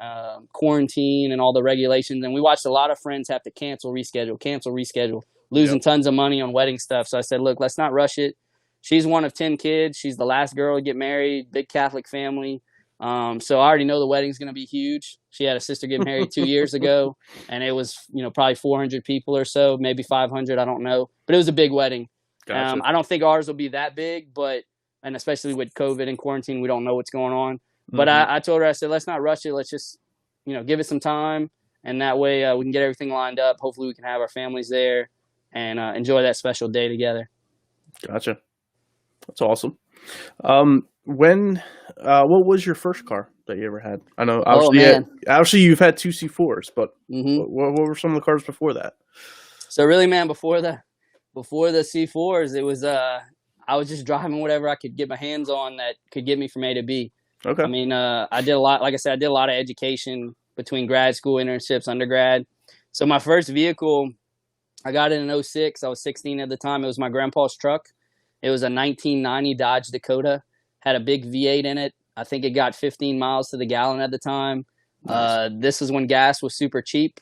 quarantine and all the regulations. And we watched a lot of friends have to cancel, reschedule, losing tons of money on wedding stuff. So I said, look, let's not rush it. She's one of 10 kids. She's the last girl to get married, big Catholic family. So I already know the wedding's going to be huge. She had a sister get married 2 years ago, and it was, probably 400 people or so, maybe 500. I don't know, but it was a big wedding. Gotcha. I don't think ours will be that big, and especially with COVID and quarantine, we don't know what's going on. But I told her, I said, let's not rush it. Let's just, give it some time. And that way we can get everything lined up. Hopefully we can have our families there and enjoy that special day together. Gotcha. That's awesome. What was your first car that you ever had? I know, obviously you've had 2 C4s, but what were some of the cars before that? So really, man, before the C4s, it was, I was just driving whatever I could get my hands on that could get me from A to B. Okay. I mean, I did a lot, like I said, I did a lot of education between grad school, internships, undergrad. So my first vehicle, I got it in 2006. I was 16 at the time. It was my grandpa's truck. It was a 1990 Dodge Dakota, had a big V8 in it. I think it got 15 miles to the gallon at the time. Nice. This is when gas was super cheap.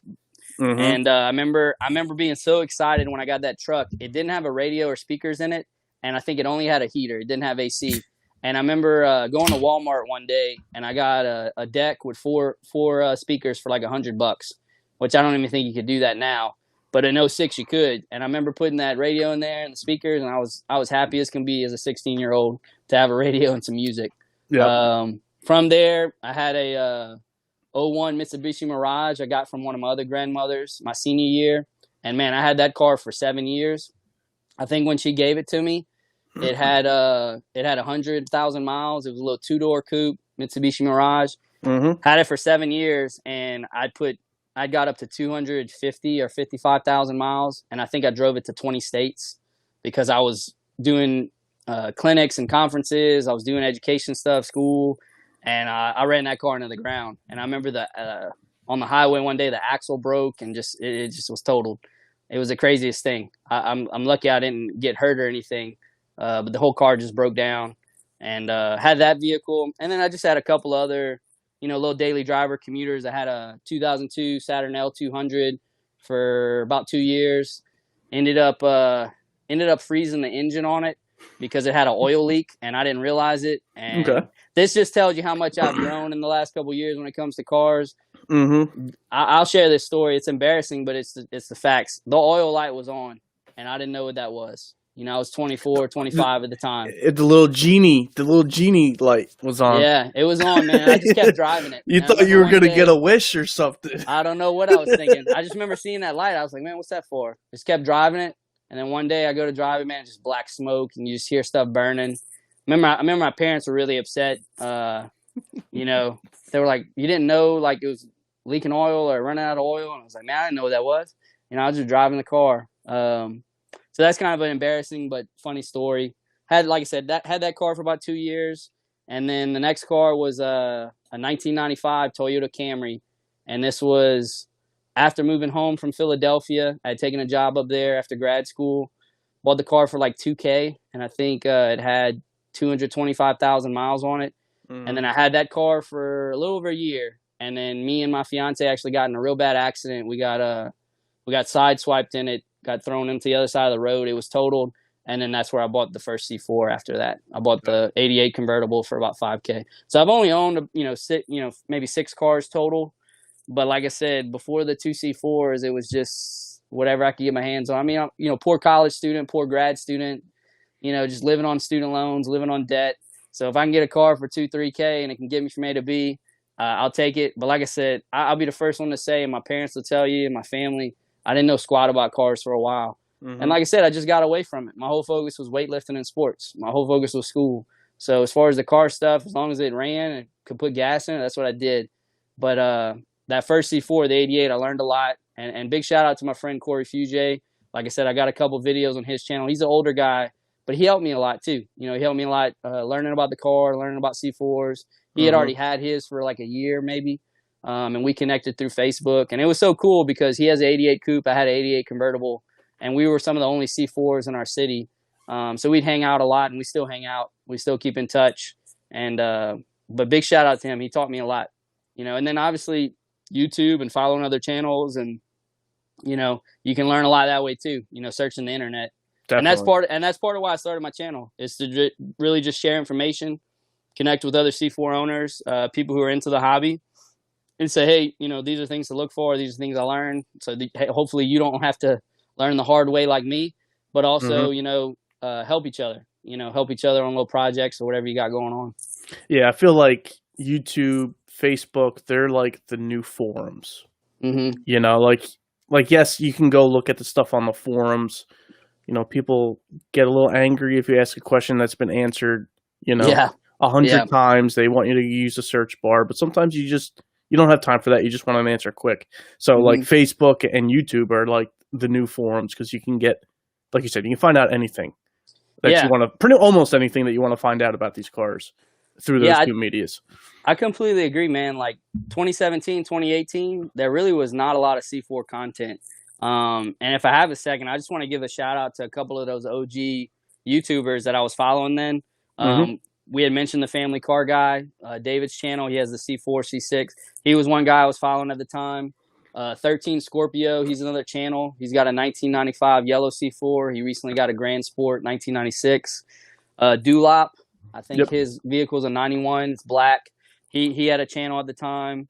And I remember being so excited when I got that truck. It didn't have a radio or speakers in it, and I think it only had a heater. It didn't have AC. And I remember going to Walmart one day, and I got a deck with four speakers for like $100, which I don't even think you could do that now. But in 2006 you could. And I remember putting that radio in there and the speakers, and I was happy as can be as a 16-year-old to have a radio and some music. Yeah. From there, I had a 01 Mitsubishi Mirage I got from one of my other grandmothers my senior year. And man, I had that car for 7 years. I think when she gave it to me, it had 100,000 miles. It was a little 2-door coupe, Mitsubishi Mirage. Had it for 7 years, and I got up to 250 or 55,000 miles, and I think I drove it to 20 states because I was doing clinics and conferences. I was doing education stuff, school, and I ran that car into the ground. And I remember on the highway one day, the axle broke, and it just was totaled. It was the craziest thing. I'm lucky I didn't get hurt or anything. But the whole car just broke down, and had that vehicle. And then I just had a couple other, little daily driver commuters. I had a 2002 Saturn L200 for about 2 years. Ended up freezing the engine on it. because it had an oil leak and I didn't realize it. And Okay. this just tells you how much I've grown in the last couple of years when it comes to cars. Mm-hmm. I'll share this story. It's embarrassing, but it's the facts. The oil light was on, and I didn't know what that was. I was 24, 25 at the time. The little genie light was on. Yeah, it was on, man. I just kept driving it. You And thought you were going to get a wish or something. I don't know what I was thinking. I just remember seeing that light. I was like, man, what's that for? Just kept driving it. And then one day I go to drive it, man, just black smoke, and you just hear stuff burning. I remember my parents were really upset. They were like, you didn't know, like, it was leaking oil or running out of oil? And I was like, man, I didn't know what that was. I was just driving the car. So that's kind of an embarrassing but funny story. Like I said, had that car for about 2 years. And then the next car was a 1995 Toyota Camry. And this was after moving home from Philadelphia. I had taken a job up there after grad school. Bought the car for like $2,000. And I think it had 225,000 miles on it. Mm. And then I had that car for a little over a year. And then me and my fiance actually got in a real bad accident. We got sideswiped in it, got thrown into the other side of the road. It was totaled. And then that's where I bought the first C4 after that. I bought the 88 convertible for about $5,000. So I've only owned, maybe 6 cars total. But like I said, before the 2 C4s, it was just whatever I could get my hands on. I mean, poor college student, poor grad student, just living on student loans, living on debt. So if I can get a car for $2,000, $3,000 and it can get me from A to B, I'll take it. But like I said, I'll be the first one to say, and my parents will tell you, and my family, I didn't know squat about cars for a while. Mm-hmm. And like I said, I just got away from it. My whole focus was weightlifting and sports. My whole focus was school. So as far as the car stuff, as long as it ran and could put gas in it, that's what I did. But that first C4, the 88, I learned a lot. And big shout out to my friend Corey Fugay. Like I said, I got a couple videos on his channel. He's an older guy, but he helped me a lot too. He helped me a lot learning about the car, learning about C4s. He had already had his for like a year maybe. And we connected through Facebook. And it was so cool because he has an 88 Coupe. I had an 88 convertible. And we were some of the only C4s in our city. So we'd hang out a lot, and we still hang out. We still keep in touch. And but big shout out to him. He taught me a lot. And then obviously YouTube and following other channels. And, you can learn a lot that way too, searching the internet. Definitely. And that's part of why I started my channel, is to really just share information, connect with other C4 owners, people who are into the hobby, and say, hey, these are things to look for. These are things I learned. So hopefully you don't have to learn the hard way like me, but also, help each other, help each other on little projects or whatever you got going on. Yeah. I feel like YouTube, Facebook, they're like the new forums, like, yes, you can go look at the stuff on the forums. People get a little angry if you ask a question that's been answered, 100 times. They want you to use the search bar, but sometimes you don't have time for that. You just want an answer quick. So like Facebook and YouTube are like the new forums, because you can get, like you said, you can find out anything that you want to, almost anything that you want to find out about these cars through those two medias. I completely agree, man. Like 2017, 2018, there really was not a lot of C4 content. And if I have a second, I just want to give a shout out to a couple of those OG YouTubers that I was following then. We had mentioned the Family Car Guy, David's channel. He has the C4, C6. He was one guy I was following at the time. 13 Scorpio, he's another channel. He's got a 1995 yellow C4. He recently got a Grand Sport 1996. Dulop, I think his vehicle's a 91. It's black. He had a channel at the time.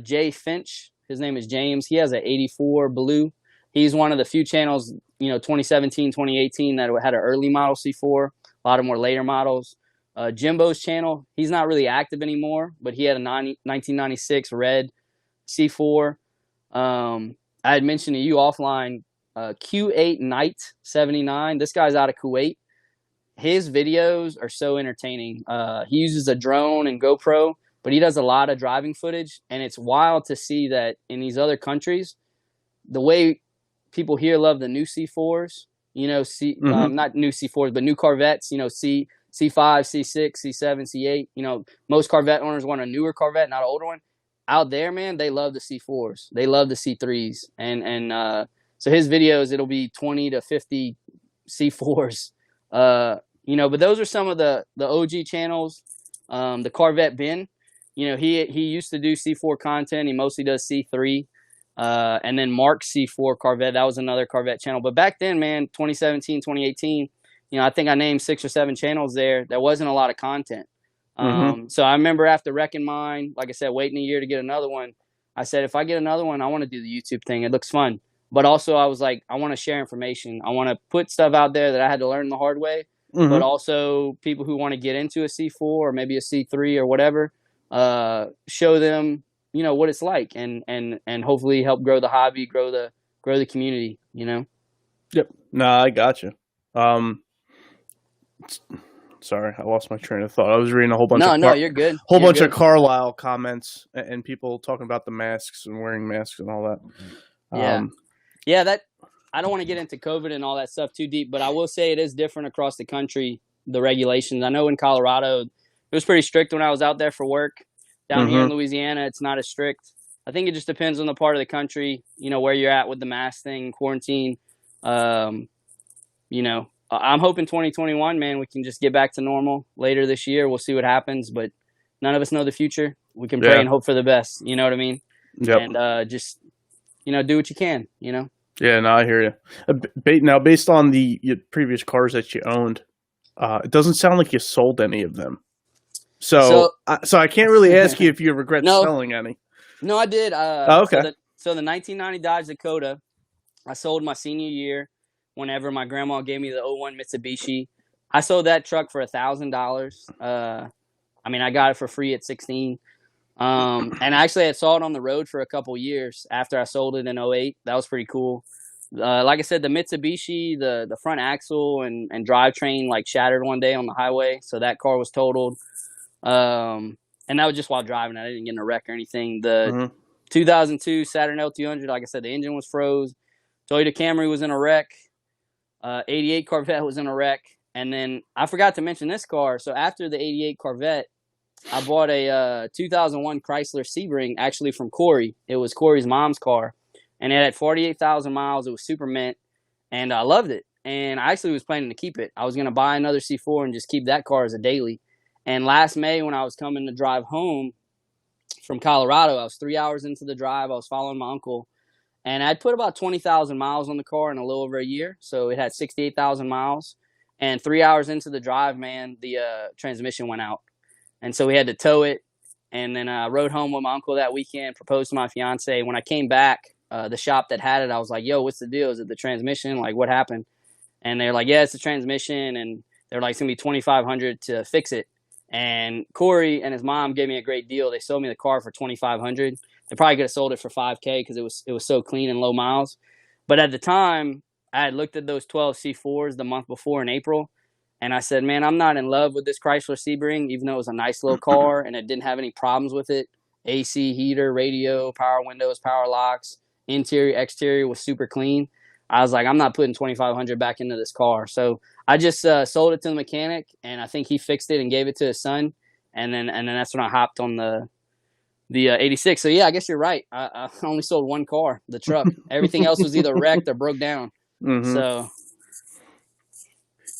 Jay Finch, his name is James. He has an 84 blue. He's one of the few channels, 2017, 2018 that had an early model C4. A lot of more later models. Jimbo's channel, he's not really active anymore, but he had a 1996 red C4. I had mentioned to you offline, Q8 Knight 79. This guy's out of Kuwait. His videos are so entertaining. He uses a drone and GoPro, but he does a lot of driving footage, and it's wild to see that in these other countries, the way people here love the new C4s, not new C4s, but new Corvettes, C5, C6, C7, C8. Most Corvette owners want a newer Corvette, not an older one. Out there, man, they love the C4s. They love the C3s. And so his videos, it'll be 20 to 50 C4s. But those are some of the OG channels. The Corvette Ben, he used to do C4 content. He mostly does C3. And then Mark C4 Corvette, that was another Corvette channel. But back then, man, 2017, 2018, I think I named 6 or 7 channels there. There wasn't a lot of content. Mm-hmm. So I remember after wrecking mine, like I said, waiting a year to get another one. I said, if I get another one, I want to do the YouTube thing. It looks fun. But also I was like, I want to share information. I want to put stuff out there that I had to learn the hard way, but Mm-hmm. also people who want to get into a C4 or maybe a C3 or whatever, show them, what it's like, and hopefully help grow the hobby, grow the community. Yep. No, I got you. Um, Sorry, I lost my train of thought. I was reading a whole bunch of No, you're good. whole You're bunch of good. Carlisle comments and people talking about the masks and wearing masks and all that. Yeah. Yeah, that I don't want to get into COVID and all that stuff too deep, but I will say it is different across the country, the regulations. I know in Colorado, it was pretty strict when I was out there for work. Down here in Mm-hmm. Louisiana, it's not as strict. I think it just depends on the part of the country, where you're at with the mask thing, quarantine. Um, I'm hoping 2021, man, we can just get back to normal later this year. We'll see what happens, but none of us know the future. We can pray Yeah. and hope for the best. You know what I mean? Yep. And just, do what you can. Yeah. No, I hear you. Now, based on the your previous cars that you owned, it doesn't sound like you sold any of them. So, So, I can't really ask you if you regret no, selling any. no, I did. Oh, So okay. the 1990 Dodge Dakota, I sold my senior year whenever my grandma gave me the '01 Mitsubishi. I sold that truck for $1,000. I got it for free at 16. And actually, I saw it on the road for a couple years after I sold it in '08. That was pretty cool. Like I said, the Mitsubishi, the front axle and drivetrain like shattered one day on the highway, so that car was totaled. And that was just while driving. I didn't get in a wreck or anything. The Mm-hmm. 2002 Saturn L200, like I said, the engine was froze. Toyota Camry was in a wreck. 88 Corvette was in a wreck. And then I forgot to mention this car. So after the 88 Corvette, I bought a 2001 Chrysler Sebring, actually from Corey. It was Corey's mom's car. And it had 48,000 miles. It was super mint. And I loved it. And I actually was planning to keep it. I was going to buy another C4 and just keep that car as a daily. And last May, when I was coming to drive home from Colorado, I was 3 hours into the drive. I was following my uncle. And I'd put about 20,000 miles on the car in a little over a year. So it had 68,000 miles. And 3 hours into the drive, man, the transmission went out. And so we had to tow it. And then I rode home with my uncle that weekend, proposed to my fiance. When I came back, the shop that had it, I was like, yo, what's the deal? Is it the transmission? Like, what happened? And they're like, yeah, it's the transmission. And they're like, it's going to be $2,500 to fix it. And Corey and his mom gave me a great deal. They sold me the car for $2,500. They probably could have sold it for $5,000 because it was so clean and low miles. But at the time, I had looked at those 12 C4s the month before in April, and I said, man, I'm not in love with this Chrysler Sebring, even though it was a nice little car and it didn't have any problems with it. AC, heater, radio, power windows, power locks, interior, exterior was super clean. I was like, I'm not putting $2,500 back into this car. So I just sold it to the mechanic, and I think he fixed it and gave it to his son. And then that's when I hopped on the 86. So yeah, I guess you're right. I only sold one car, the truck. Everything else was either wrecked or broke down. Mm-hmm. So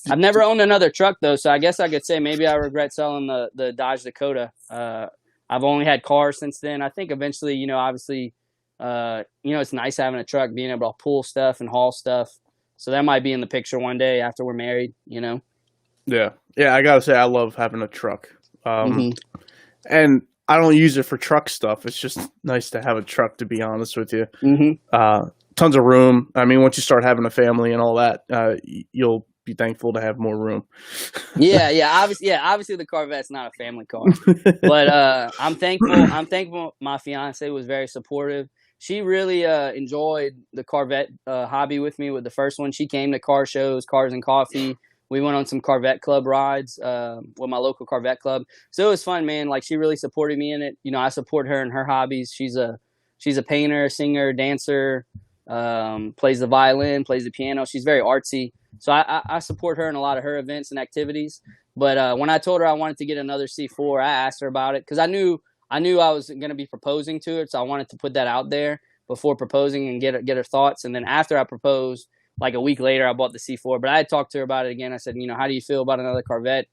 I've never owned another truck though. So I guess I could say maybe I regret selling the Dodge Dakota. I've only had cars since then. I think eventually, obviously, it's nice having a truck, being able to pull stuff and haul stuff. So that might be in the picture one day after we're married. Yeah. Yeah. I gotta say, I love having a truck. Mm-hmm. And I don't use it for truck stuff. It's just nice to have a truck, to be honest with you. Mm-hmm. Tons of room. I mean, once you start having a family and all that, you'll be thankful to have more room. Yeah. Obviously, the Corvette's not a family car, but I'm thankful. I'm thankful. My fiance was very supportive. She really enjoyed the Corvette hobby with me with the first one. She came to car shows, Cars and Coffee. We went on some Corvette Club rides with my local Corvette club. So it was fun, man. Like, she really supported me in it. I support her in her hobbies. She's a painter, singer, dancer, plays the violin, plays the piano. She's very artsy. So I support her in a lot of her events and activities. But when I told her I wanted to get another C4, I asked her about it because I knew I was going to be proposing to it. So I wanted to put that out there before proposing and get her thoughts. And then after I proposed, like a week later, I bought the C4, but I had talked to her about it again. I said, how do you feel about another Corvette?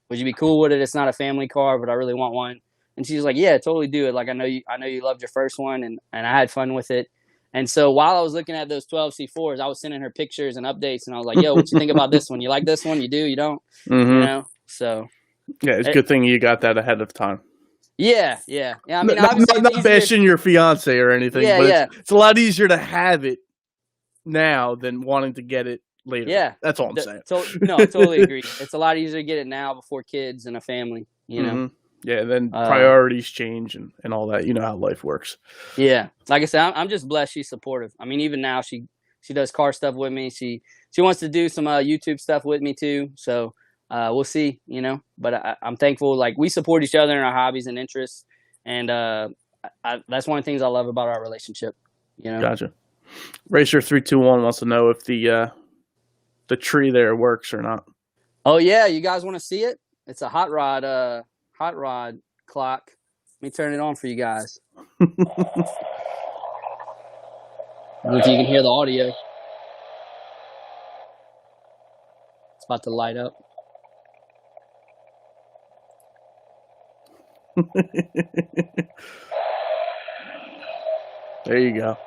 Would you be cool with it? It's not a family car, but I really want one. And she's like, yeah, totally do it. Like, I know you loved your first one, and I had fun with it. And so while I was looking at those 12 C4s, I was sending her pictures and updates, and I was like, "Yo, what you think about this one? You like this one? You do? You don't? You know?" So yeah, it's a good thing you got that ahead of time. Yeah. I mean, not obviously, not bashing your fiance or anything, but it's a lot easier to have it now than wanting to get it later. Yeah, that's all I'm saying. No, I totally agree. It's a lot easier to get it now before kids and a family. You know. Yeah, then priorities change and all that. You know how life works. Yeah, like I said, I'm just blessed she's supportive. I mean, even now she does car stuff with me. She wants to do some YouTube stuff with me too. So we'll see, you know. But I'm thankful. Like, we support each other in our hobbies and interests, and that's one of the things I love about our relationship. You know. Gotcha. Racer321 wants to know if the tree there works or not. Oh yeah, you guys want to see it? It's a hot rod clock. Let me turn it on for you guys. I don't know if you can hear the audio. It's about to light up. There you go.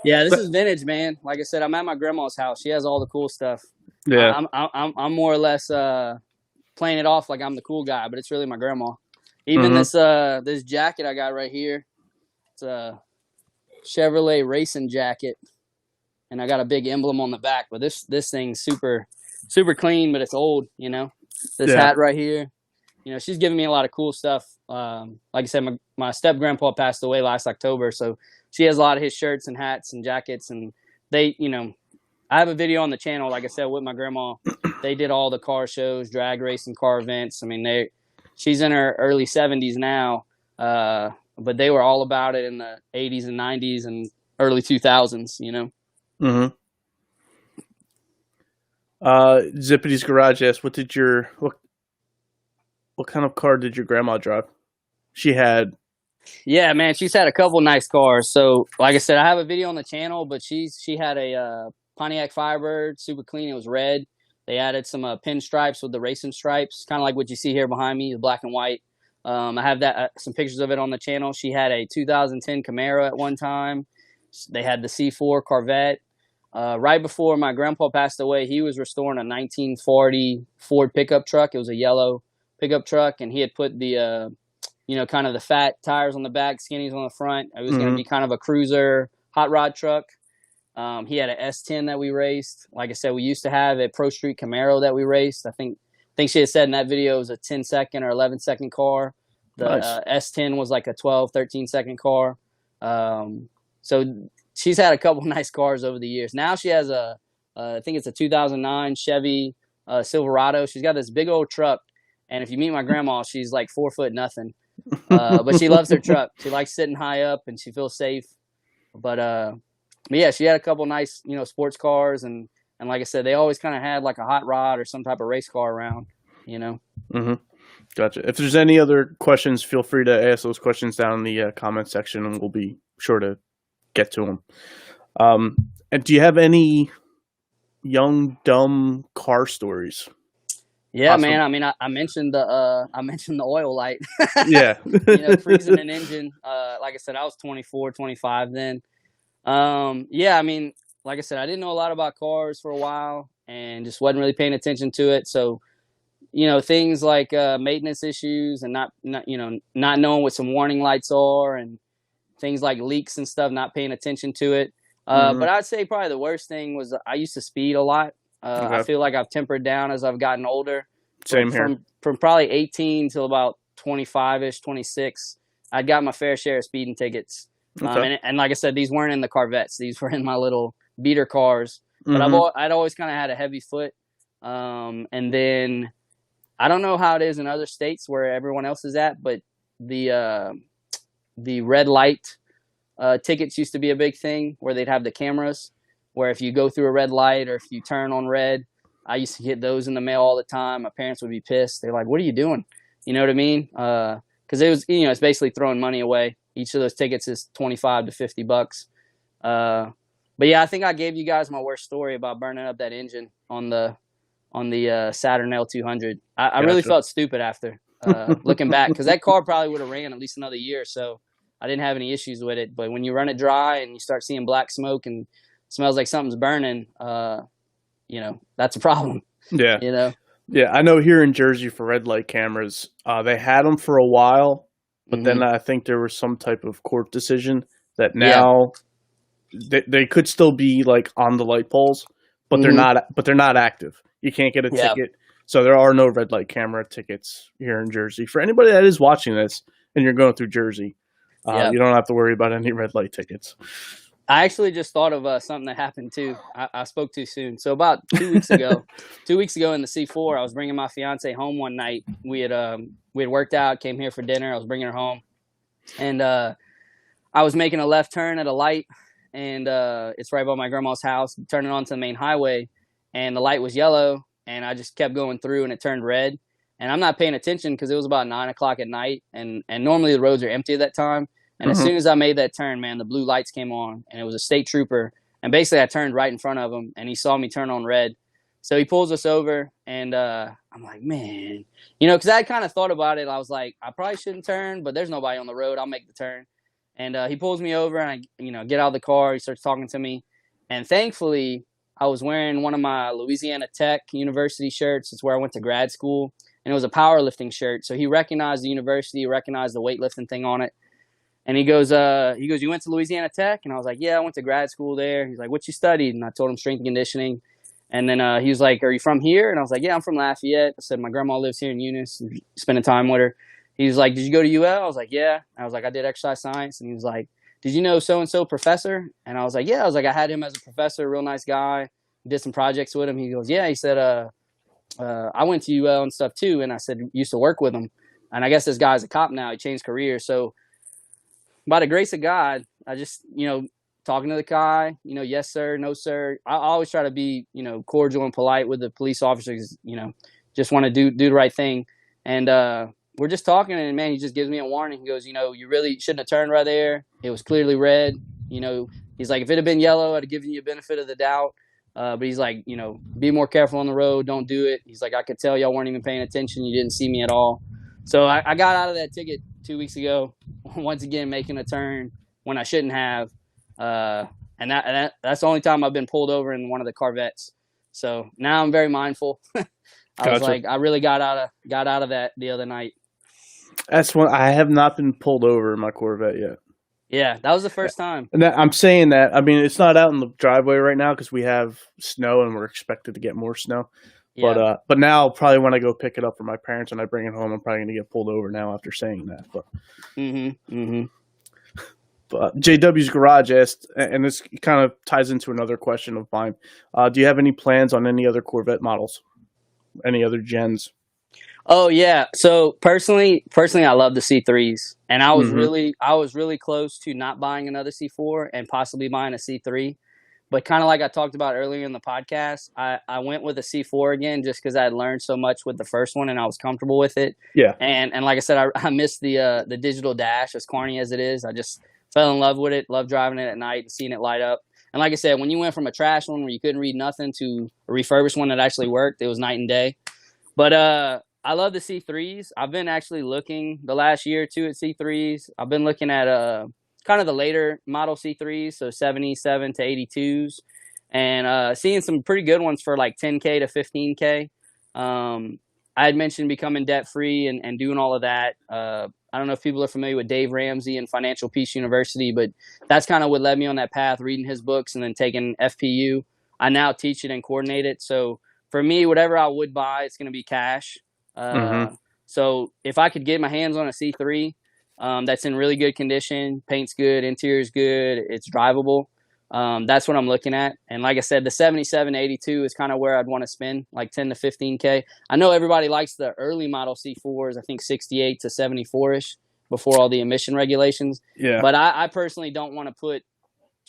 Yeah, this is vintage, man. Like I said, I'm at my grandma's house. She has all the cool stuff. Yeah, I'm more or less playing it off like I'm the cool guy, but it's really my grandma. Even this jacket I got right here, it's a Chevrolet racing jacket, and I got a big emblem on the back. But this thing's super clean, but it's old. You know, this hat right here. You know, she's giving me a lot of cool stuff. Like I said, my step grandpa passed away last October, so she has a lot of his shirts and hats and jackets, and they, you know, I have a video on the channel, like I said, with my grandma. They did all the car shows, drag racing, car events. I mean, she's in her early 70s now, but they were all about it in the 80s and 90s and early 2000s, you know? Zippity's Garage asks, what kind of car did your grandma drive? She had... Yeah, man, she's had a couple nice cars. So, like I said, I have a video on the channel, but she had a Pontiac Firebird, super clean. It was red. They added some pinstripes with the racing stripes, kind of like what you see here behind me, the black and white. I have some pictures of it on the channel. She had a 2010 Camaro at one time. They had the C4 Corvette. Right before my grandpa passed away, he was restoring a 1940 Ford pickup truck. It was a yellow pickup truck, and he had put the you know, kind of the fat tires on the back, skinnies on the front. It was going to be kind of a cruiser hot rod truck. He had an S10 that we raced. Like I said, we used to have a Pro Street Camaro that we raced. I think she had said in that video it was a 10-second or 11-second car. The S10 was like a 12, 13-second car. So she's had a couple nice cars over the years. Now she has I think it's a 2009 Chevy Silverado. She's got this big old truck. And if you meet my grandma, she's like 4 foot nothing. But she loves her truck. She likes sitting high up, and she feels safe. But yeah, she had a couple nice, you know, sports cars, and like I said, they always kind of had like a hot rod or some type of race car around, you know. Gotcha. If there's any other questions, feel free to ask those questions down in the comment section, and we'll be sure to get to them. And do you have any young dumb car stories? Yeah, awesome. Man. I mean, I mentioned the oil light. Yeah. You know, freezing an engine. Like I said, I was 24, 25 then. Yeah, I mean, like I said, I didn't know a lot about cars for a while and just wasn't really paying attention to it. So, you know, things like maintenance issues and not knowing what some warning lights are, and things like leaks and stuff, not paying attention to it. But I'd say probably the worst thing was I used to speed a lot. Okay. I feel like I've tempered down as I've gotten older. Same here. From probably 18 till about 25-ish, 26, I'd got my fair share of speeding tickets. Okay. And like I said, these weren't in the Corvettes. These were in my little beater cars. But I'd always kind of had a heavy foot. And then I don't know how it is in other states where everyone else is at, but the red light tickets used to be a big thing where they'd have the cameras. Where if you go through a red light or if you turn on red, I used to get those in the mail all the time. My parents would be pissed. They're like, "What are you doing?" You know what I mean? Because it was, you know, it's basically throwing money away. Each of those tickets is $25 to $50. But yeah, I think I gave you guys my worst story about burning up that engine on the Saturn L200. I really felt stupid after looking back, because that car probably would have ran at least another year or so. I didn't have any issues with it. But when you run it dry and you start seeing black smoke and smells like something's burning, you know, that's a problem. Yeah. You know. Yeah, I know here in Jersey for red light cameras, they had them for a while, but then I think there was some type of court decision that now they could still be like on the light poles, but they're not active. You can't get a ticket. So there are no red light camera tickets here in Jersey. For anybody that is watching this and you're going through Jersey, you don't have to worry about any red light tickets. I actually just thought of something that happened too. I spoke too soon. So about 2 weeks ago, in the C4, I was bringing my fiance home one night. We had worked out, came here for dinner. I was bringing her home, and I was making a left turn at a light, and it's right by my grandma's house. Turning onto the main highway, and the light was yellow, and I just kept going through, and it turned red. And I'm not paying attention because it was about 9 o'clock at night, and normally the roads are empty at that time. And as soon as I made that turn, man, the blue lights came on, and it was a state trooper. And basically, I turned right in front of him, and he saw me turn on red. So he pulls us over, and I'm like, man, you know, because I kind of thought about it. I was like, I probably shouldn't turn, but there's nobody on the road. I'll make the turn. And he pulls me over, and I, you know, get out of the car. He starts talking to me, and thankfully, I was wearing one of my Louisiana Tech University shirts. It's where I went to grad school, and it was a powerlifting shirt. So he recognized the university, recognized the weightlifting thing on it. And he goes, you went to Louisiana Tech? And I was like, yeah, I went to grad school there. He's like, what you studied? And I told him strength and conditioning. And then he was like, are you from here? And I was like, yeah, I'm from Lafayette. I said, my grandma lives here in Eunice, spending time with her. He was like, did you go to UL? I was like, yeah. I was like, I did exercise science. And he was like, did you know so-and-so professor? And I was like, yeah. I was like, I had him as a professor, real nice guy. Did some projects with him. He goes, yeah. He said, I went to UL and stuff too. And I said, used to work with him. And I guess this guy's a cop now. He changed careers. So by the grace of God, I just, you know, talking to the guy, you know, yes, sir, no, sir. I always try to be, you know, cordial and polite with the police officers, you know, just want to do the right thing. And we're just talking, and man, he just gives me a warning. He goes, you know, you really shouldn't have turned right there. It was clearly red. You know, he's like, if it had been yellow, I'd have given you a benefit of the doubt. But he's like, you know, be more careful on the road. Don't do it. He's like, I could tell y'all weren't even paying attention. You didn't see me at all. So I got out of that ticket 2 weeks ago, once again making a turn when I shouldn't have, and that's the only time I've been pulled over in one of the Corvettes. So now I'm very mindful. I was like, I really got out of that the other night. That's one I have not been pulled over in my Corvette yet. Yeah, that was the first time. And I'm saying that, I mean, it's not out in the driveway right now because we have snow and we're expected to get more snow. Yeah. But now probably when I go pick it up from my parents and I bring it home, I'm probably going to get pulled over now after saying that. But, but JW's Garage asked, and this kind of ties into another question of mine. Do you have any plans on any other Corvette models? Any other gens? Oh yeah. So personally, I love the C3s, and I was really close to not buying another C4 and possibly buying a C3. But kind of like I talked about earlier in the podcast, I went with a C4 again just because I had learned so much with the first one and I was comfortable with it. Yeah. And like I said, I missed the digital dash, as corny as it is. I just fell in love with it, loved driving it at night and seeing it light up. And like I said, when you went from a trash one where you couldn't read nothing to a refurbished one that actually worked, it was night and day. But I love the C3s. I've been actually looking the last year or two at C3s. I've been looking at kind of the later model C3s, so 77 to 82s, and seeing some pretty good ones for like 10K to 15K. I had mentioned becoming debt-free and doing all of that. I don't know if people are familiar with Dave Ramsey and Financial Peace University, but that's kind of what led me on that path, reading his books and then taking FPU. I now teach it and coordinate it. So for me, whatever I would buy, it's going to be cash. So if I could get my hands on a C3, that's in really good condition, paint's good, interior's good, it's drivable, that's what I'm looking at. And like I said, the 77 82 is kind of where I'd want to spend like 10 to 15K. I know everybody likes the early model C4s, I think 68 to 74-ish before all the emission regulations. Yeah. But I personally don't want to put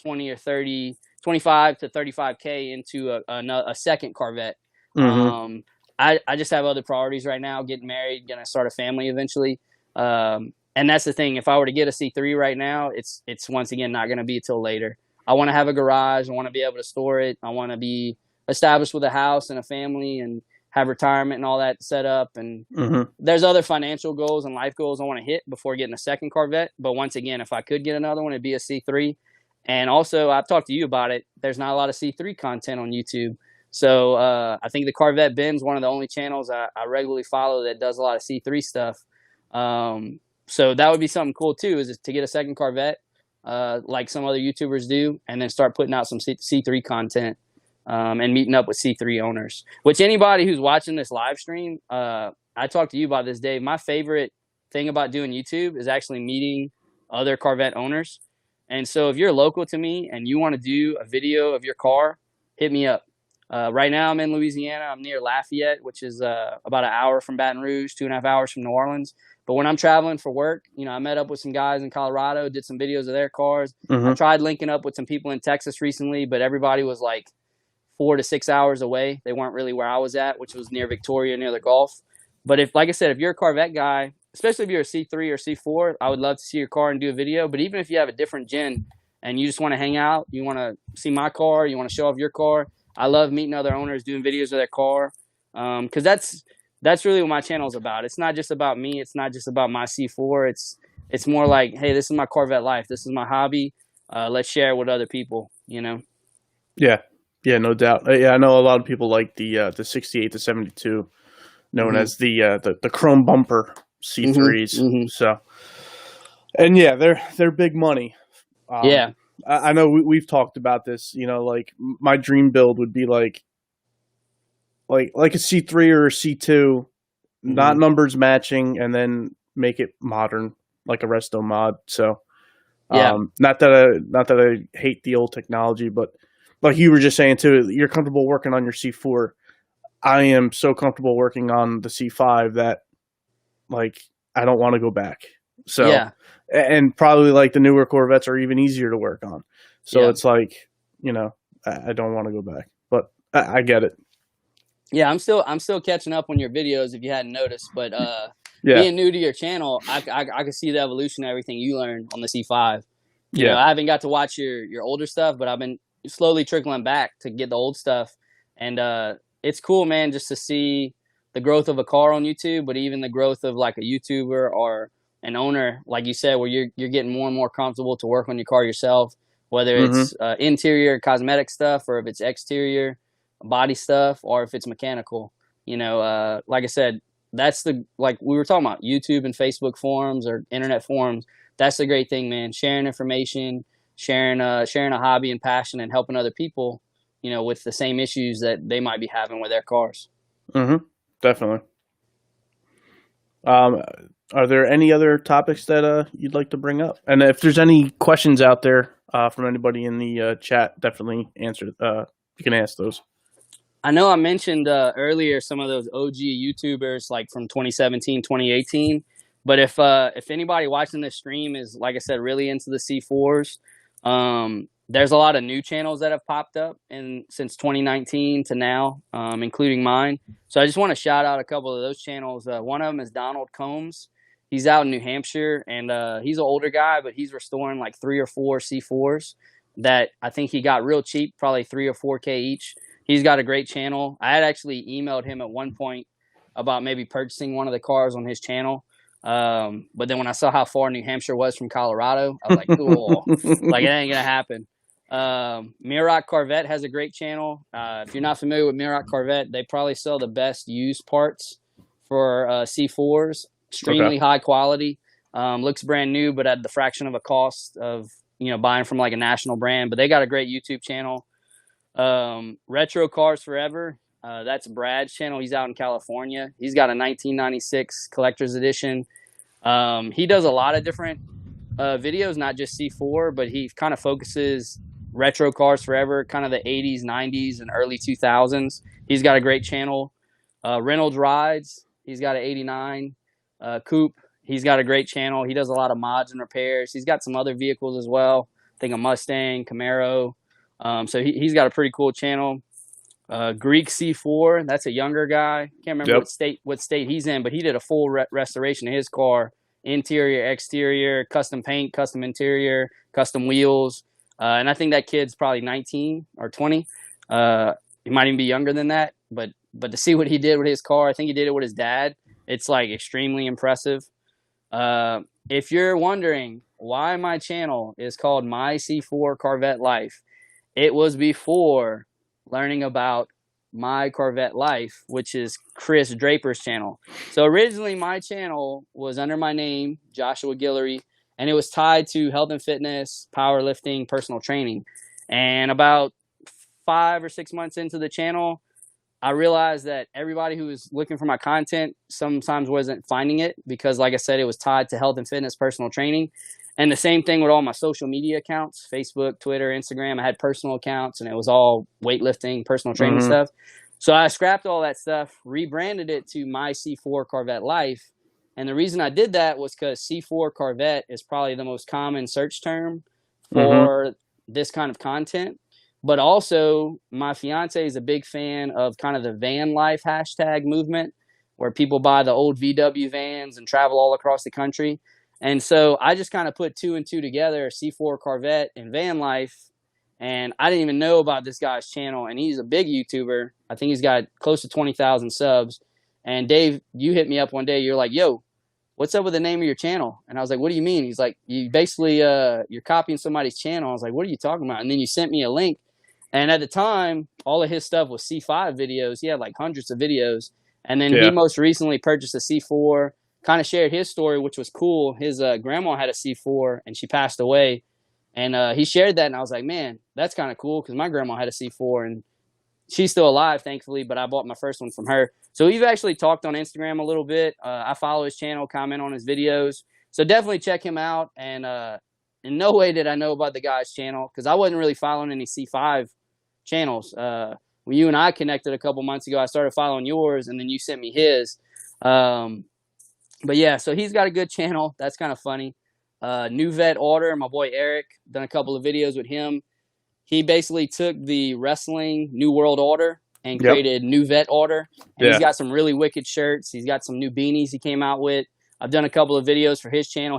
20 or 30, 25 to 35K into a second Corvette. I just have other priorities right now, getting married, going to start a family eventually. And that's the thing. If I were to get a C3 right now, it's once again not going to be until later. I want to have a garage. I want to be able to store it. I want to be established with a house and a family and have retirement and all that set up. And there's other financial goals and life goals I want to hit before getting a second Corvette. But once again, if I could get another one, it'd be a C3. And also, I've talked to you about it. There's not a lot of C3 content on YouTube. So I think the Corvette Bin's one of the only channels I regularly follow that does a lot of C3 stuff. So that would be something cool too, is to get a second Corvette, like some other YouTubers do, and then start putting out some C3 content, and meeting up with C3 owners. Which anybody who's watching this live stream, I talked to you about this, Dave. My favorite thing about doing YouTube is actually meeting other Corvette owners. And so if you're local to me and you want to do a video of your car, hit me up. Right now I'm in Louisiana. I'm near Lafayette, which is about an hour from Baton Rouge, 2.5 hours from New Orleans. But when I'm traveling for work, I met up with some guys in Colorado, did some videos of their cars. I tried linking up with some people in Texas recently, but everybody was like 4 to 6 hours away. They weren't really where I was at, which was near Victoria, near the Gulf. But like I said, if you're a Corvette guy, especially if you're a C3 or C4, I would love to see your car and do a video. But even if you have a different gen and you just want to hang out, you want to see my car, you want to show off your car, I love meeting other owners, doing videos of their car, because that's really what my channel is about. It's not just about me. It's not just about my C4. It's more like, hey, this is my Corvette life. This is my hobby. Let's share it with other people, Yeah, no doubt. Yeah, I know a lot of people like the 68 to 72, known as the chrome bumper C3s. So, and yeah, they're big money. Yeah. I know we've talked about this, like my dream build would be like a C3 or a C2, not numbers matching, and then make it modern, like a resto mod. So, not that I hate the old technology, but like you were just saying too, you're comfortable working on your C4. I am so comfortable working on the C5 that like I don't want to go back. So, and probably like the newer Corvettes are even easier to work on. So it's like, I don't want to go back, but I get it. Yeah, I'm still catching up on your videos if you hadn't noticed, but being new to your channel, I can see the evolution of everything you learned on the C5. I haven't got to watch your older stuff, but I've been slowly trickling back to get the old stuff. And it's cool, man, just to see the growth of a car on YouTube, but even the growth of like a YouTuber or an owner, like you said, where you're getting more and more comfortable to work on your car yourself, whether it's interior cosmetic stuff or if it's exterior body stuff or if it's mechanical. Like I said, that's like we were talking about, YouTube and Facebook forums or internet forums. That's the great thing, man. Sharing information, sharing a hobby and passion, and helping other people, with the same issues that they might be having with their cars. Definitely. Are there any other topics that you'd like to bring up? And if there's any questions out there from anybody in the chat, definitely answer. You can ask those. I know I mentioned earlier some of those OG YouTubers like from 2017, 2018. But if anybody watching this stream is, like I said, really into the C4s, there's a lot of new channels that have popped up since 2019 to now, including mine. So I just want to shout out a couple of those channels. One of them is Donald Combs. He's out in New Hampshire, and he's an older guy, but he's restoring like 3 or 4 C4s that I think he got real cheap, probably 3 or 4K each. He's got a great channel. I had actually emailed him at one point about maybe purchasing one of the cars on his channel. But then when I saw how far New Hampshire was from Colorado, I was like, cool, like it ain't gonna happen. Miroc Corvette has a great channel. If you're not familiar with Miroc Corvette, they probably sell the best used parts for C4s. Extremely high quality. Looks brand new, but at the fraction of a cost of buying from like a national brand. But they got a great YouTube channel. Retro Cars Forever. That's Brad's channel. He's out in California. He's got a 1996 collector's edition. He does a lot of different videos, not just C4, but he kind of focuses retro cars forever, kind of the 80s, 90s, and early 2000s. He's got a great channel. Reynolds Rides. He's got an 89 Coupe. He's got a great channel. He does a lot of mods and repairs. He's got some other vehicles as well. I think a Mustang, Camaro. So he's got a pretty cool channel. Greek C4, that's a younger guy. Can't remember what state he's in, but he did a full restoration of his car. Interior, exterior, custom paint, custom interior, custom wheels. And I think that kid's probably 19 or 20. He might even be younger than that, but but to see what he did with his car, I think he did it with his dad. It's like extremely impressive. If you're wondering why my channel is called My C4 Corvette Life, it was before learning about My Corvette Life, which is Chris Draper's channel. So originally my channel was under my name, Joshua Guillory, and it was tied to health and fitness, powerlifting, personal training. And about 5 or 6 months into the channel, I realized that everybody who was looking for my content sometimes wasn't finding it because, like I said, it was tied to health and fitness, personal training. And the same thing with all my social media accounts, Facebook, Twitter, Instagram. I had personal accounts, and it was all weightlifting, personal training stuff. So I scrapped all that stuff, rebranded it to My C4 Corvette Life. And the reason I did that was because C4 Corvette is probably the most common search term for this kind of content. But also, my fiance is a big fan of kind of the van life hashtag movement, where people buy the old VW vans and travel all across the country. And so I just kind of put 2 and 2 together, C4 Corvette and van life. And I didn't even know about this guy's channel. And he's a big YouTuber. I think he's got close to 20,000 subs. And Dave, you hit me up one day. You're like, yo, what's up with the name of your channel? And I was like, what do you mean? He's like, you basically, you're copying somebody's channel. I was like, what are you talking about? And then you sent me a link. And at the time, all of his stuff was C5 videos. He had like hundreds of videos. And then he most recently purchased a C4, kind of shared his story, which was cool. His grandma had a C4 and she passed away. And he shared that. And I was like, man, that's kind of cool because my grandma had a C4 and she's still alive, thankfully. But I bought my first one from her. So we've actually talked on Instagram a little bit. I follow his channel, comment on his videos. So definitely check him out. And in no way did I know about the guy's channel because I wasn't really following any C5 channels. When you and I connected a couple months ago, I started following yours and then you sent me his. But yeah, so he's got a good channel. That's kind of funny. New Vet Order, my boy Eric, done a couple of videos with him. He basically took the wrestling New World Order and created New Vet Order. And he's got some really wicked shirts. He's got some new beanies he came out with. I've done a couple of videos for his channel.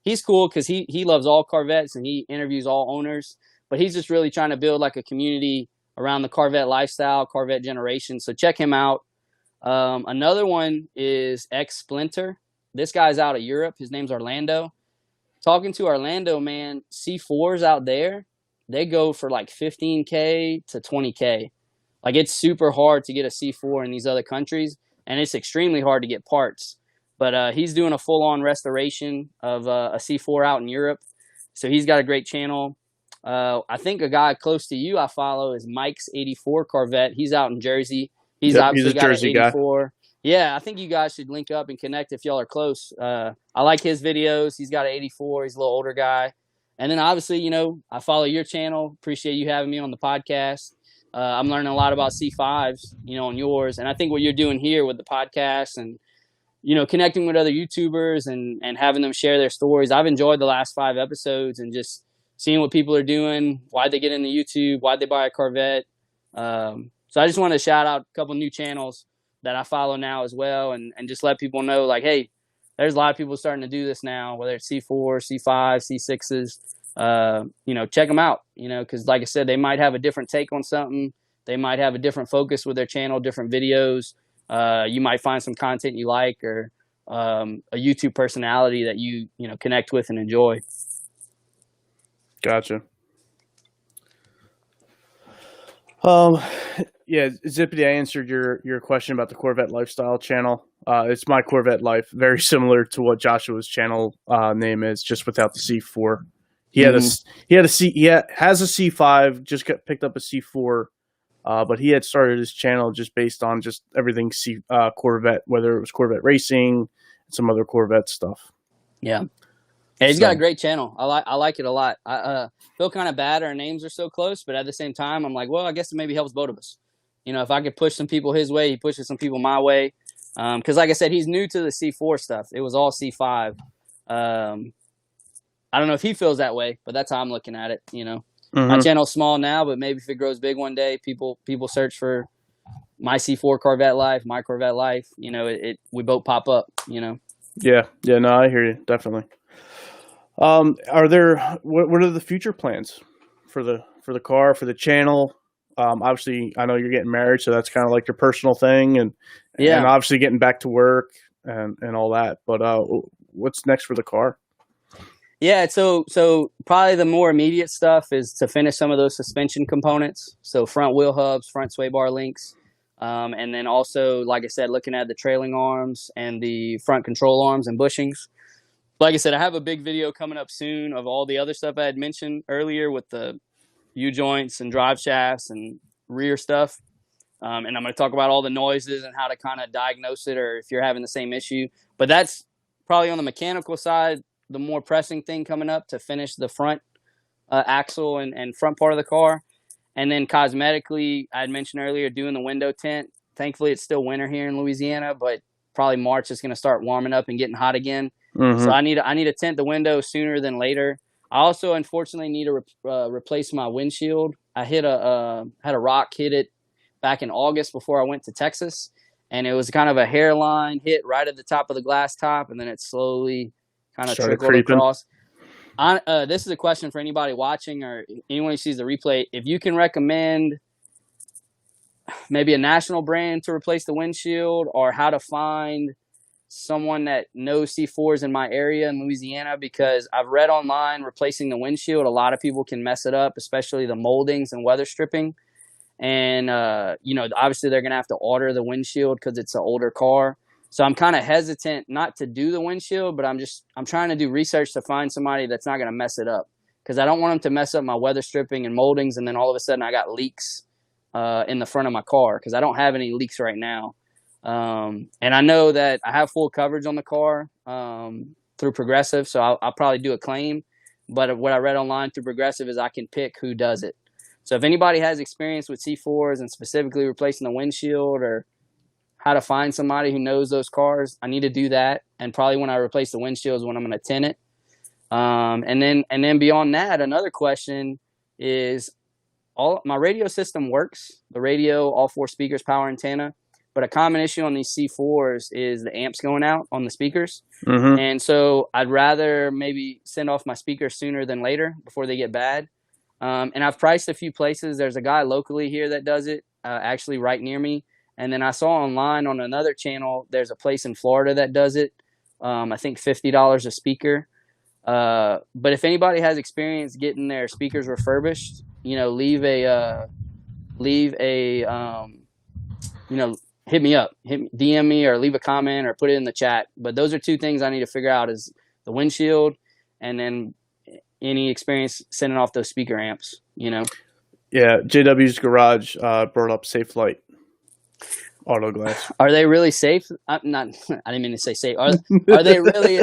He's cool because he loves all Corvettes and he interviews all owners. But he's just really trying to build like a community around the Corvette lifestyle, Corvette generation. So check him out. Another one is X Splinter. This guy's out of Europe. His name's Orlando. Talking to Orlando, man, C4s out there, they go for like 15K to 20K. Like it's super hard to get a C4 in these other countries, and it's extremely hard to get parts. But he's doing a full-on restoration of a C4 out in Europe. So he's got a great channel. I think a guy close to you I follow is Mike's 84 Corvette. He's out in Jersey. He's obviously got an 84. Guy. Yeah, I think you guys should link up and connect if y'all are close. I like his videos. He's got an 84. He's a little older guy. And then obviously, you know, I follow your channel. Appreciate you having me on the podcast. I'm learning a lot about C5s, you know, on yours. And I think what you're doing here with the podcast and, you know, connecting with other YouTubers and having them share their stories. I've enjoyed the last 5 episodes and just seeing what people are doing, why they get into YouTube, why they buy a Corvette. So I just want to shout out a couple new channels that I follow now as well and just let people know, like, hey, there's a lot of people starting to do this now, whether it's C4, C5, C6s. You know, check them out, you know, because like I said, they might have a different take on something. They might have a different focus with their channel, different videos. You might find some content you like or a YouTube personality that you know, connect with and enjoy. Gotcha. Yeah, Zippity, I answered your question about the Corvette Lifestyle channel. It's My Corvette Life, very similar to what Joshua's channel name is, just without the C4. He has a C5, just picked up a C4, but he had started his channel just based on just everything Corvette, whether it was Corvette racing, and some other Corvette stuff. Yeah. Yeah, he's got a great channel. I like it a lot. I feel kind of bad our names are so close, but at the same time, I'm like, well, I guess it maybe helps both of us. You know, if I could push some people his way, he pushes some people my way. Because like I said, he's new to the C4 stuff. It was all C5. I don't know if he feels that way, but that's how I'm looking at it. You know, my channel's small now, but maybe if it grows big one day, people search for My C4 Corvette Life, My Corvette Life. You know, we both pop up. You know. Yeah. No, I hear you definitely. What are the future plans for the car, for the channel? Obviously, I know you're getting married, so that's kind of like your personal thing, and Yeah. obviously getting back to work and all that. But what's next for the car? Yeah, so probably the more immediate stuff is to finish some of those suspension components. So front wheel hubs, front sway bar links, and then also, like I said, looking at the trailing arms and the front control arms and bushings. Like I said, I have a big video coming up soon of all the other stuff I had mentioned earlier with the U joints and drive shafts and rear stuff. And I'm going to talk about all the noises and how to kind of diagnose it, or if you're having the same issue. But that's probably on the mechanical side, the more pressing thing coming up, to finish the front axle and front part of the car. And then cosmetically, I had mentioned earlier, doing the window tint. Thankfully, it's still winter here in Louisiana, but probably March is going to start warming up and getting hot again. Mm-hmm. So I need to tint the window sooner than later. I also, unfortunately, need to replace my windshield. I had a rock hit it back in August before I went to Texas, and it was kind of a hairline hit right at the top of the glass top, and then it slowly kind of Started trickled creeping across. This is a question for anybody watching or anyone who sees the replay. If you can recommend maybe a national brand to replace the windshield, or how to find someone that knows C4s in my area in Louisiana, because I've read online replacing the windshield, a lot of people can mess it up, especially the moldings and weather stripping. And, obviously they're going to have to order the windshield because it's an older car. So I'm kind of hesitant not to do the windshield, but I'm trying to do research to find somebody that's not going to mess it up, because I don't want them to mess up my weather stripping and moldings. And then all of a sudden I got leaks in the front of my car, because I don't have any leaks right now. And I know that I have full coverage on the car through Progressive, so I'll probably do a claim. But what I read online through Progressive is I can pick who does it. So if anybody has experience with C4s and specifically replacing the windshield, or how to find somebody who knows those cars, I need to do that. And probably when I replace the windshield is when I'm going to tint it. And then beyond that, another question is, all my radio system works. The radio, all 4 speakers, power antenna. But a common issue on these C4s is the amps going out on the speakers. Mm-hmm. And so I'd rather maybe send off my speakers sooner than later before they get bad. And I've priced a few places. There's a guy locally here that does it, actually right near me. And then I saw online on another channel, there's a place in Florida that does it. I think $50 a speaker. But if anybody has experience getting their speakers refurbished, hit me up, DM me, or leave a comment, or put it in the chat. But those are 2 things I need to figure out, is the windshield, and then any experience sending off those speaker amps, Yeah, JW's Garage brought up Safe Light auto glass. Are they really safe? I didn't mean to say safe. Are they really?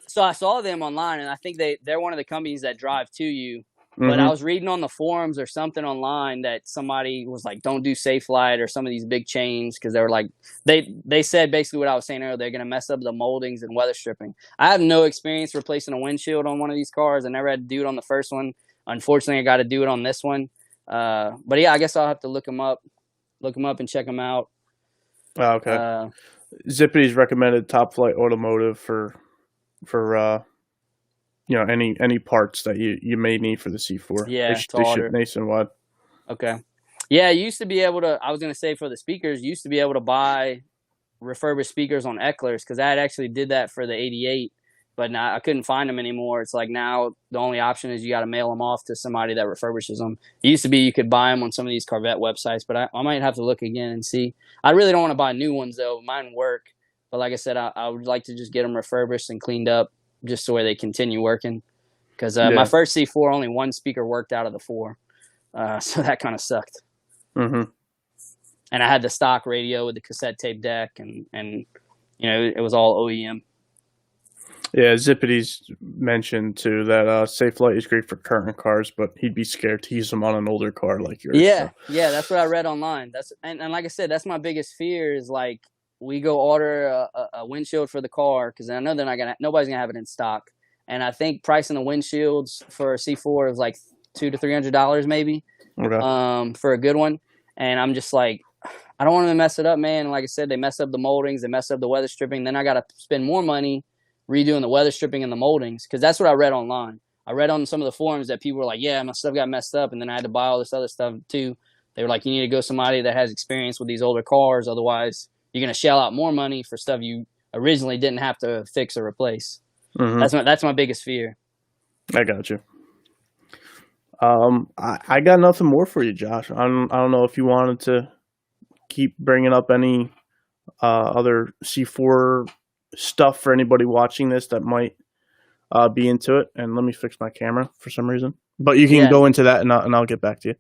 So I saw them online, and I think they're one of the companies that drive to you. But I was reading on the forums or something online that somebody was like, don't do Safe Light or some of these big chains, because they were like, they said basically what I was saying earlier, they're going to mess up the moldings and weather stripping. I have no experience replacing a windshield on one of these cars. I never had to do it on the first one. Unfortunately, I got to do it on this one. But yeah, I guess I'll have to look them up and check them out. Oh, okay. Zippity's recommended Top Flight Automotive for any parts that you may need for the C4. Yeah, they ship nationwide. Okay. Yeah, you used to be able to, I was going to say for the speakers, you used to be able to buy refurbished speakers on Eckler's, because I had actually did that for the 88, but now I couldn't find them anymore. It's like now the only option is you got to mail them off to somebody that refurbishes them. It used to be you could buy them on some of these Corvette websites, but I might have to look again and see. I really don't want to buy new ones, though. Mine work. But like I said, I would like to just get them refurbished and cleaned up, just so where they continue working. Because my first C4, only 1 speaker worked out of the 4. So that kind of sucked. Mm-hmm. And I had the stock radio with the cassette tape deck, and it was all OEM. Yeah, Zippity's mentioned too that Safe Light is great for current cars, but he'd be scared to use them on an older car like yours. Yeah, yeah, that's what I read online. And like I said, that's my biggest fear is, like, we go order a windshield for the car, because I know nobody's gonna have it in stock. And I think pricing the windshields for a C4 is like $200 to $300 maybe, for a good one. And I'm just like, I don't want them to mess it up, man. And like I said, they mess up the moldings, they mess up the weather stripping. Then I got to spend more money redoing the weather stripping and the moldings, because that's what I read online. I read on some of the forums that people were like, yeah, my stuff got messed up, and then I had to buy all this other stuff too. They were like, you need to go somebody that has experience with these older cars, otherwise you're gonna shell out more money for stuff you originally didn't have to fix or replace. That's my biggest fear. I got you. I got nothing more for you, Josh. I don't know if you wanted to keep bringing up any other C4 stuff for anybody watching this that might be into it. And let me fix my camera for some reason. But you can go into that, and I'll get back to you.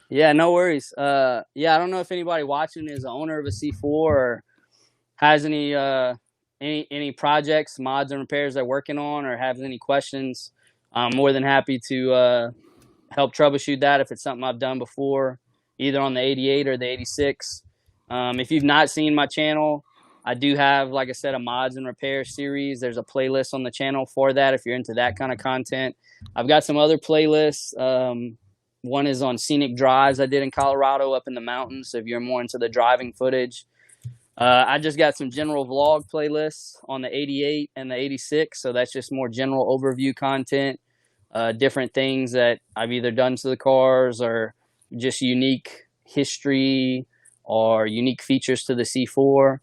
Yeah, no worries. I don't know if anybody watching is an owner of a C4 or has any projects, mods, and repairs they're working on, or has any questions. I'm more than happy to help troubleshoot that if it's something I've done before, either on the 88 or the 86. If you've not seen my channel, I do have, like I said, a mods and repair series. There's a playlist on the channel for that if you're into that kind of content. I've got some other playlists. One is on scenic drives I did in Colorado up in the mountains, so if you're more into the driving footage. I just got some general vlog playlists on the 88 and the 86, so that's just more general overview content, different things that I've either done to the cars or just unique history or unique features to the C4.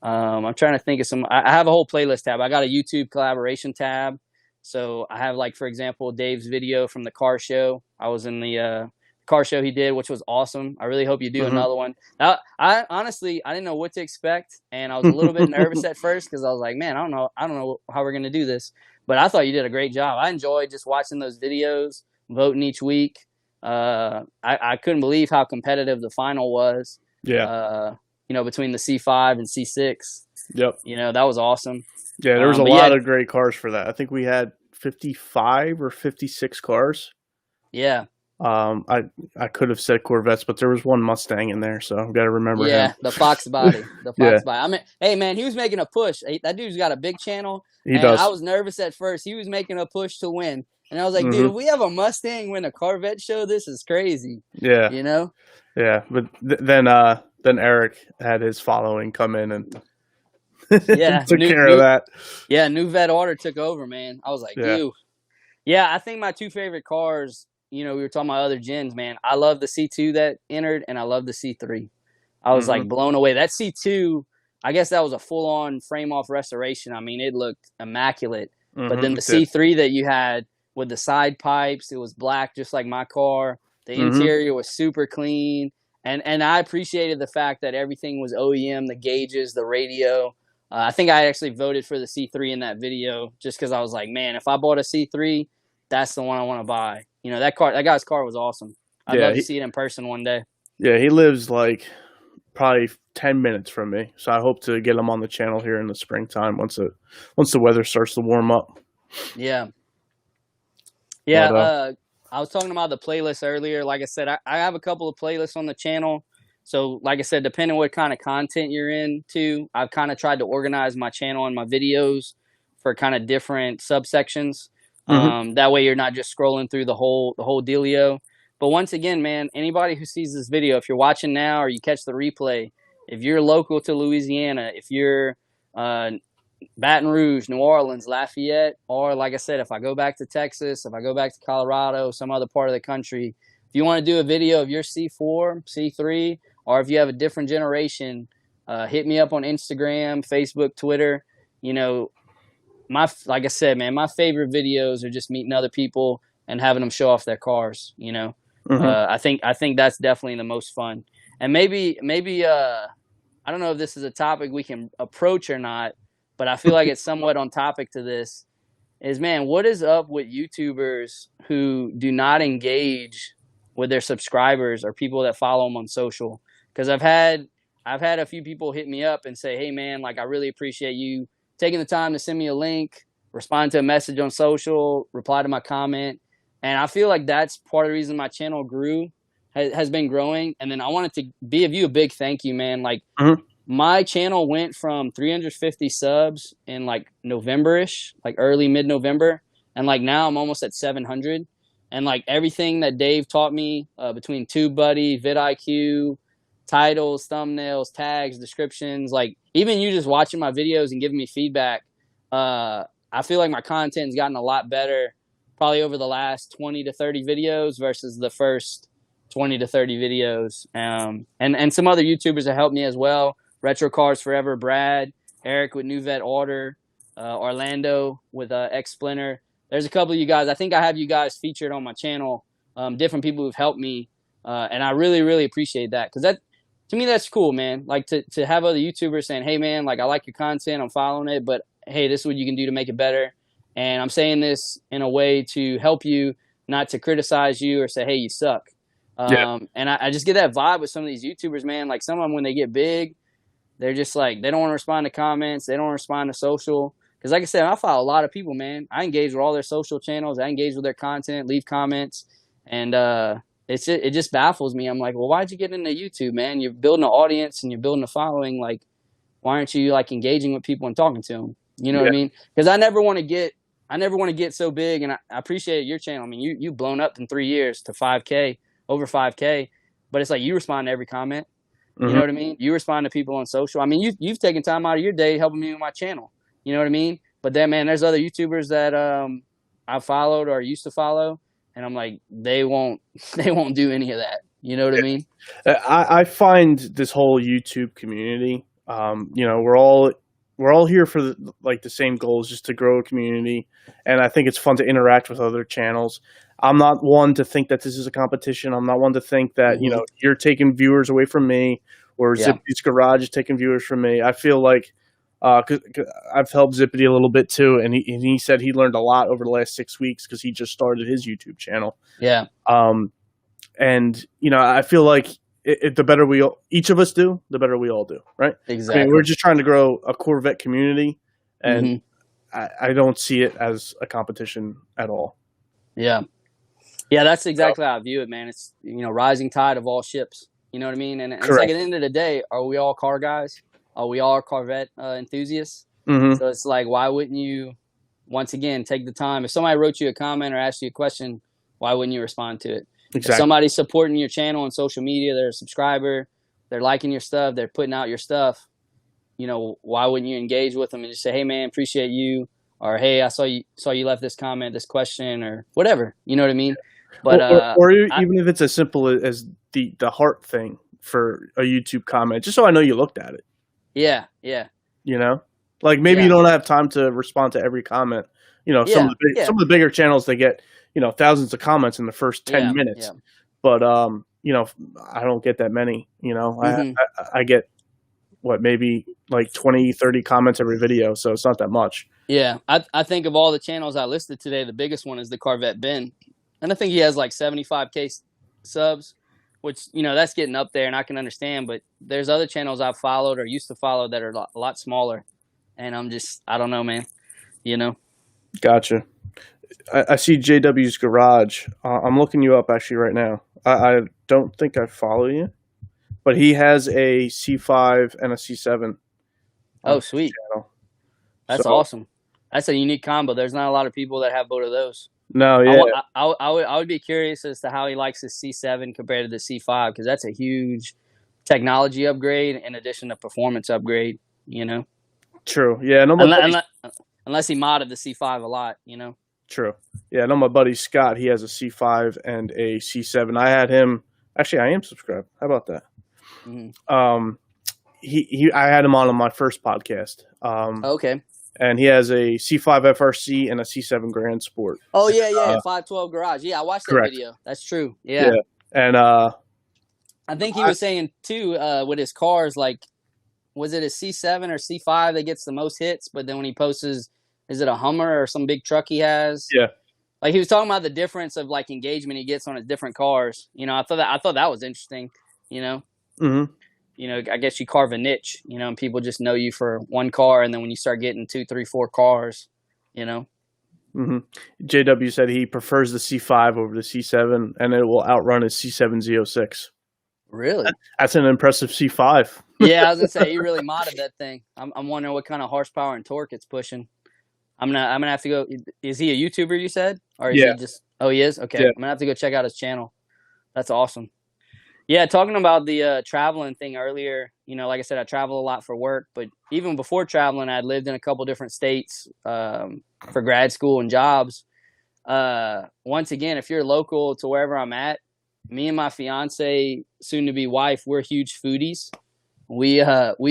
I'm trying to think of some. I have a whole playlist tab. I got a YouTube collaboration tab. So I have, like, for example, Dave's video from the car show. I was in the car show he did, which was awesome. I really hope you do another one. I honestly, I didn't know what to expect, and I was a little bit nervous at first because I was like, man, I don't know how we're gonna do this. But I thought you did a great job. I enjoyed just watching those videos, voting each week. I couldn't believe how competitive the final was. Yeah. Between the C5 and C6. Yep. That was awesome. Yeah, there was a lot of great cars for that. I think we had 55 or 56 cars. Yeah. I could have said Corvettes, but there was one Mustang in there, so I've got to remember him. Yeah, the Fox body. The Fox body. I mean, hey, man, he was making a push. That dude's got a big channel. He does. I was nervous at first. He was making a push to win. And I was like, dude, if we have a Mustang win a Corvette show, this is crazy. Yeah. Yeah, but then Eric had his following come in and took care of that. Yeah, new vet order took over, man. I was like, dude. Yeah, I think my two favorite cars, we were talking about other gens, man. I love the C2 that entered, and I love the C3. I was like blown away. That C2, I guess that was a full-on frame-off restoration. I mean, it looked immaculate. But then the C3 that you had with the side pipes, it was black just like my car. The interior was super clean. And I appreciated the fact that everything was OEM, the gauges, the radio. I think I actually voted for the C3 in that video just because I was like, man, if I bought a C3, that's the one I want to buy. That guy's car was awesome. I'd love to see it in person one day. Yeah, he lives like probably 10 minutes from me. So I hope to get him on the channel here in the springtime once the weather starts to warm up. Yeah. Yeah, I was talking about the playlist earlier. Like I said, I have a couple of playlists on the channel. So, like I said, depending on what kind of content you're into, I've kind of tried to organize my channel and my videos for kind of different subsections. That way you're not just scrolling through the whole dealio. But once again, man, anybody who sees this video, if you're watching now or you catch the replay, if you're local to Louisiana, if you're Baton Rouge, New Orleans, Lafayette, or like I said, if I go back to Texas, if I go back to Colorado, some other part of the country, if you want to do a video of your C4, C3, or if you have a different generation, hit me up on Instagram, Facebook, Twitter. Like I said, man, my favorite videos are just meeting other people and having them show off their cars. I think that's definitely the most fun. And maybe I don't know if this is a topic we can approach or not, but I feel like it's somewhat on topic to this. Is, man, what is up with YouTubers who do not engage with their subscribers or people that follow them on social? Because I've had a few people hit me up and say, hey, man, like, I really appreciate you taking the time to send me a link, respond to a message on social, reply to my comment. And I feel like that's part of the reason my channel has been growing. And then I wanted to give you a big thank you, man. Like, my channel went from 350 subs in like November-ish, like early mid-November. And like now I'm almost at 700. And like everything that Dave taught me between TubeBuddy, vidIQ, titles, thumbnails, tags, descriptions, like even you just watching my videos and giving me feedback, I feel like my content's gotten a lot better probably over the last 20 to 30 videos versus the first 20 to 30 videos. And some other YouTubers that helped me as well. Retro Cars Forever, Brad, Eric with New Vet Order, Orlando with X Splinter. There's a couple of you guys. I think I have you guys featured on my channel. Different people who've helped me, and I really, really appreciate that, because that, to me, that's cool, man. Like to have other YouTubers saying, "Hey, man, like I like your content, I'm following it, but hey, this is what you can do to make it better." And I'm saying this in a way to help you, not to criticize you or say, "Hey, you suck." And I just get that vibe with some of these YouTubers, man. Like some of them, when they get big, they're just like, they don't want to respond to comments. They don't respond to social. Because like I said, I follow a lot of people, man. I engage with all their social channels. I engage with their content, leave comments. And it just baffles me. I'm like, well, why'd you get into YouTube, man? You're building an audience and you're building a following. Like, why aren't you like engaging with people and talking to them? You know what I mean? Because I never want to get so big. And I appreciate your channel. I mean, you've blown up in 3 years to 5K, over 5K. But it's like you respond to every comment. You know what I mean? You respond to people on social. I mean, you've taken time out of your day helping me with my channel. You know what I mean? But then, man, there's other YouTubers that I followed or used to follow, and I'm like, they won't do any of that. You know what I mean? I find this whole YouTube community, you know, we're all here for the same goals, just to grow a community, and I think it's fun to interact with other channels. I'm not one to think that this is a competition. I'm not one to think that you know, you're taking viewers away from me, or Zippy's Garage is taking viewers from me. I feel like, cause I've helped Zippity a little bit too, and he said he learned a lot over the last 6 weeks because he just started his YouTube channel. Yeah. And you know, I feel like the better each of us do, the better we all do, right? Exactly. I mean, we're just trying to grow a Corvette community, and I don't see it as a competition at all. Yeah. Yeah, that's exactly how I view it, man. It's, you know, rising tide of all ships. You know what I mean? And it's like, at the end of the day, are we all car guys? Are we all Corvette enthusiasts? So it's like, why wouldn't you, once again, take the time? If somebody wrote you a comment or asked you a question, why wouldn't you respond to it? Exactly. If somebody's supporting your channel on social media, they're a subscriber, they're liking your stuff, they're putting out your stuff, you know, why wouldn't you engage with them and just say, "Hey, man, appreciate you," or "Hey, I saw you left this comment, this question," or whatever. You know what I mean? But or even if it's as simple as the heart thing for a YouTube comment, just so I know you looked at it. Yeah. You know, like maybe you don't have time to respond to every comment. You know, some of the bigger channels, they get, you know, thousands of comments in the first 10 minutes. But you know, I don't get that many. You know, I get maybe like 20, 30 comments every video, so it's not that much. Yeah, I think of all the channels I listed today, the biggest one is the Corvette Ben. And I think he has like 75K subs, which, you know, that's getting up there, and I can understand. But there's other channels I've followed or used to follow that are a lot smaller. And I don't know, man. You know? Gotcha. I see JW's Garage. I'm looking you up actually right now. I don't think I follow you, but he has a C5 and a C7. Oh, sweet. That's awesome. That's a unique combo. There's not a lot of people that have both of those. No, yeah. I would be curious as to how he likes his C7 compared to the C5, because that's a huge technology upgrade in addition to performance upgrade, you know? True. Yeah. No, unless he modded the C5 a lot, you know? True. Yeah, I know my buddy Scott, he has a C5 and a C7. I had him, actually I am subscribed. How about that? I had him on my first podcast. Okay. And he has a C5 FRC and a C7 Grand Sport. Oh, yeah, 512 Garage. Yeah, I watched that video. That's true. Yeah. And I think he was saying, too, with his cars, like, was it a C7 or C5 that gets the most hits? But then when he posts is it a Hummer or some big truck he has? Yeah. Like, he was talking about the difference of, like, engagement he gets on his different cars. You know, I thought that was interesting, you know? You know, I guess you carve a niche, you know, and people just know you for one car. And then when you start getting 2, 3, 4 cars, you know. JW said he prefers the C5 over the C7, and it will outrun his C7 Z06. Really? That's an impressive C5. Yeah, I was gonna say he really modded that thing. I'm wondering what kind of horsepower and torque it's pushing. I'm gonna have to go. Is he a YouTuber, you said, or is he just? Oh, he is. Okay, I'm gonna have to go check out his channel. That's awesome. Yeah, talking about the traveling thing earlier, you know, like I said, I travel a lot for work, but even before traveling, I'd lived in a couple different states for grad school and jobs. once again, if you're local to wherever I'm at, me and my fiance, soon to be wife, we're huge foodies. We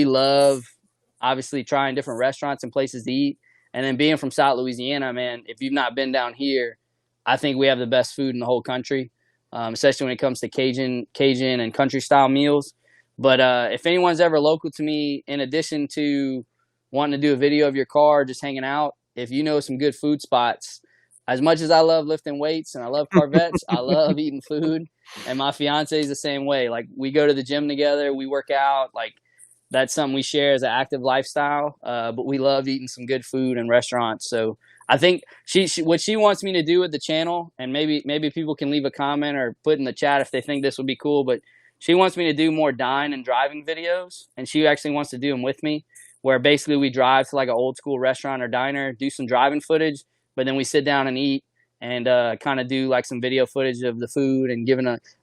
love obviously trying different restaurants and places to eat. And then being from South Louisiana, man, if you've not been down here, I think we have the best food in the whole country, especially when it comes to Cajun and country style meals. But if anyone's ever local to me, in addition to wanting to do a video of your car, just hanging out, if you know some good food spots, as much as I love lifting weights and I love Corvettes, I love eating food. And my fiance is the same way. Like, we go to the gym together, we work out. Like, that's something we share as an active lifestyle. But we love eating some good food in restaurants. So I think she what she wants me to do with the channel, and maybe people can leave a comment or put in the chat if they think this would be cool. But she wants me to do more dine and driving videos, and she actually wants to do them with me, where basically we drive to like an old school restaurant or diner, do some driving footage, but then we sit down and eat and kind of do like some video footage of the food and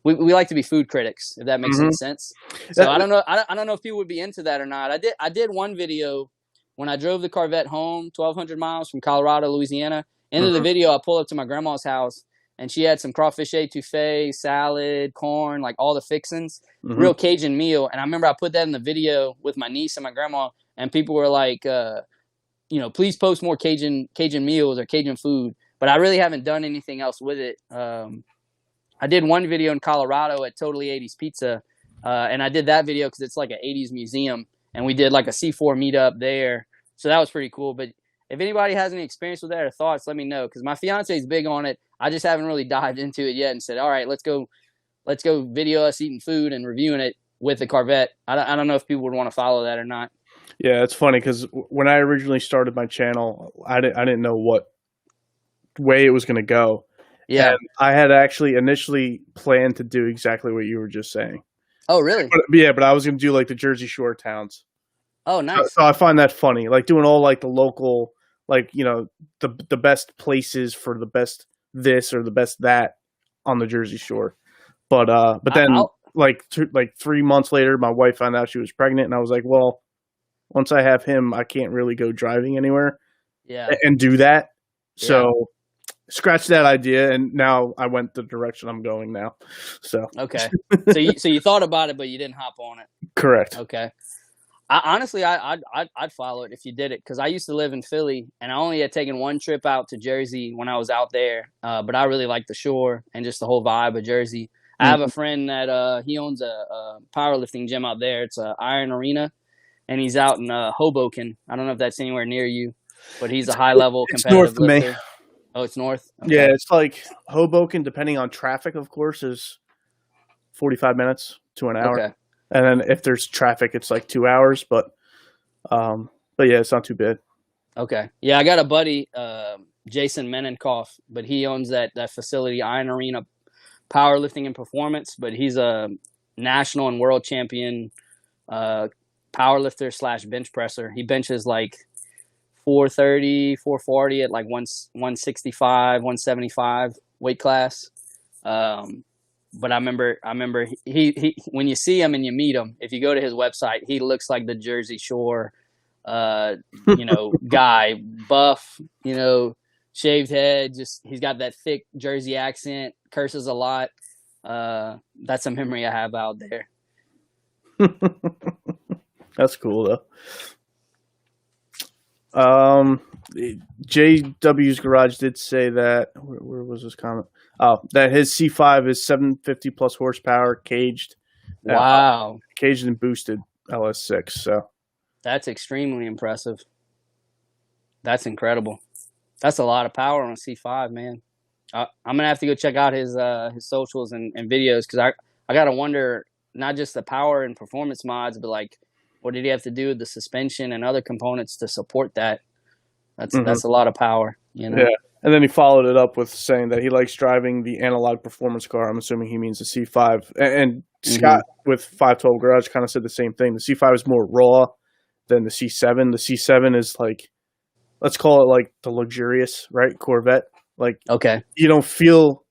we like to be food critics, if that makes any sense. So I don't know if people would be into that or not. I did one video when I drove the Corvette home 1,200 miles from Colorado, Louisiana. Into the video, I pull up to my grandma's house and she had some crawfish etouffee, salad, corn, like all the fixings, real Cajun meal. And I remember I put that in the video with my niece and my grandma, and people were like, please post more Cajun meals or Cajun food. But I really haven't done anything else with it. I did one video in Colorado at Totally 80s Pizza, and I did that video because it's like an 80s museum, and we did like a C4 meetup there. So that was pretty cool. But if anybody has any experience with that or thoughts, let me know, because my fiance is big on it. I just haven't really dived into it yet and said, all right, let's go video us eating food and reviewing it with the Corvette. I don't know if people would want to follow that or not. Yeah, it's funny because when I originally started my channel, I didn't know what way it was going to go. Yeah. And I had actually initially planned to do exactly what you were just saying. Oh, really? But I was going to do like the Jersey Shore towns. Oh, nice. So I find that funny, like doing all like the local, like, the best places for the best this or the best that on the Jersey Shore. But then like 3 months later, my wife found out she was pregnant, and I was like, well, once I have him, I can't really go driving anywhere and do that. So scratch that idea, and now I went the direction I'm going now. So okay. So you thought about it, but you didn't hop on it. Correct. Okay. I'd follow it if you did it, because I used to live in Philly, and I only had taken one trip out to Jersey when I was out there. But I really like the shore and just the whole vibe of Jersey. I have a friend that he owns a powerlifting gym out there. It's a Iron Arena, and he's out in Hoboken. I don't know if that's anywhere near you, but he's a high level competitive lifter. North of me. Oh, it's north? Okay. Yeah, it's like Hoboken, depending on traffic, of course, is 45 minutes to an hour. Okay. And then if there's traffic, it's like 2 hours. But yeah, it's not too bad. Okay. Yeah, I got a buddy, Jason Menenkoff, but he owns that facility, Iron Arena Powerlifting and Performance. But he's a national and world champion powerlifter / bench presser. He benches like 430, 440 at like 165, 175 weight class. But I remember he when you see him and you meet him, if you go to his website, he looks like the Jersey Shore, guy, buff, shaved head. Just, he's got that thick Jersey accent, curses a lot. That's a memory I have out there. That's cool though. JW's Garage did say that. Where was his comment? Oh, that his C5 is 750 plus horsepower, caged. Wow. Caged and boosted LS6. So that's extremely impressive. That's incredible. That's a lot of power on a C5, man. I'm gonna have to go check out his socials and videos, because I gotta wonder, not just the power and performance mods, but like, what did he have to do with the suspension and other components to support that? That's a lot of power, Yeah. And then he followed it up with saying that he likes driving the analog performance car. I'm assuming he means the C5. And Scott with 512 Garage kind of said the same thing. The C5 is more raw than the C7. The C7 is like, let's call it like the luxurious, right? Corvette. Like, okay, you don't feel,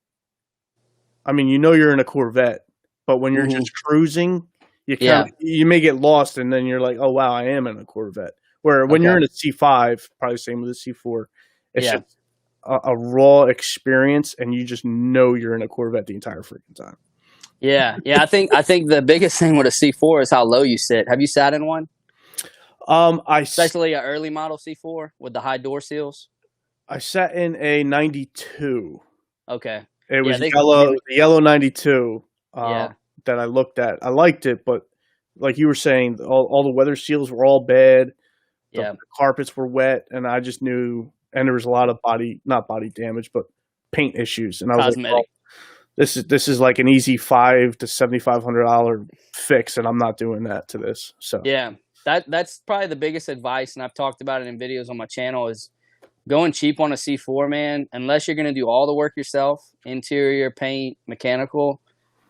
you're in a Corvette, but when you're just cruising, you may get lost, and then you're like, oh wow, I am in a Corvette. Where when you're in a C5, probably same with a C4, it's just a raw experience, and you just know you're in a Corvette the entire freaking time. Yeah, yeah. I think the biggest thing with a C4 is how low you sit. Have you sat in one, I especially an early model C4 with the high door seals? sat in a 92. Okay. It Yeah, was they. I yellow, mean, the yellow 92 yeah, that I looked at. I liked it, but like you were saying, all the weather seals were all bad. The yeah. carpets were wet, and I just knew, and there was a lot of not body damage, but paint issues. And I was like, well, Cosmetic. this is like an easy $500 to $7,500 fix, and I'm not doing that to this. So Yeah, that's probably the biggest advice, and I've talked about it in videos on my channel, is going cheap on a C4, man. Unless you're gonna do all the work yourself, interior, paint, mechanical,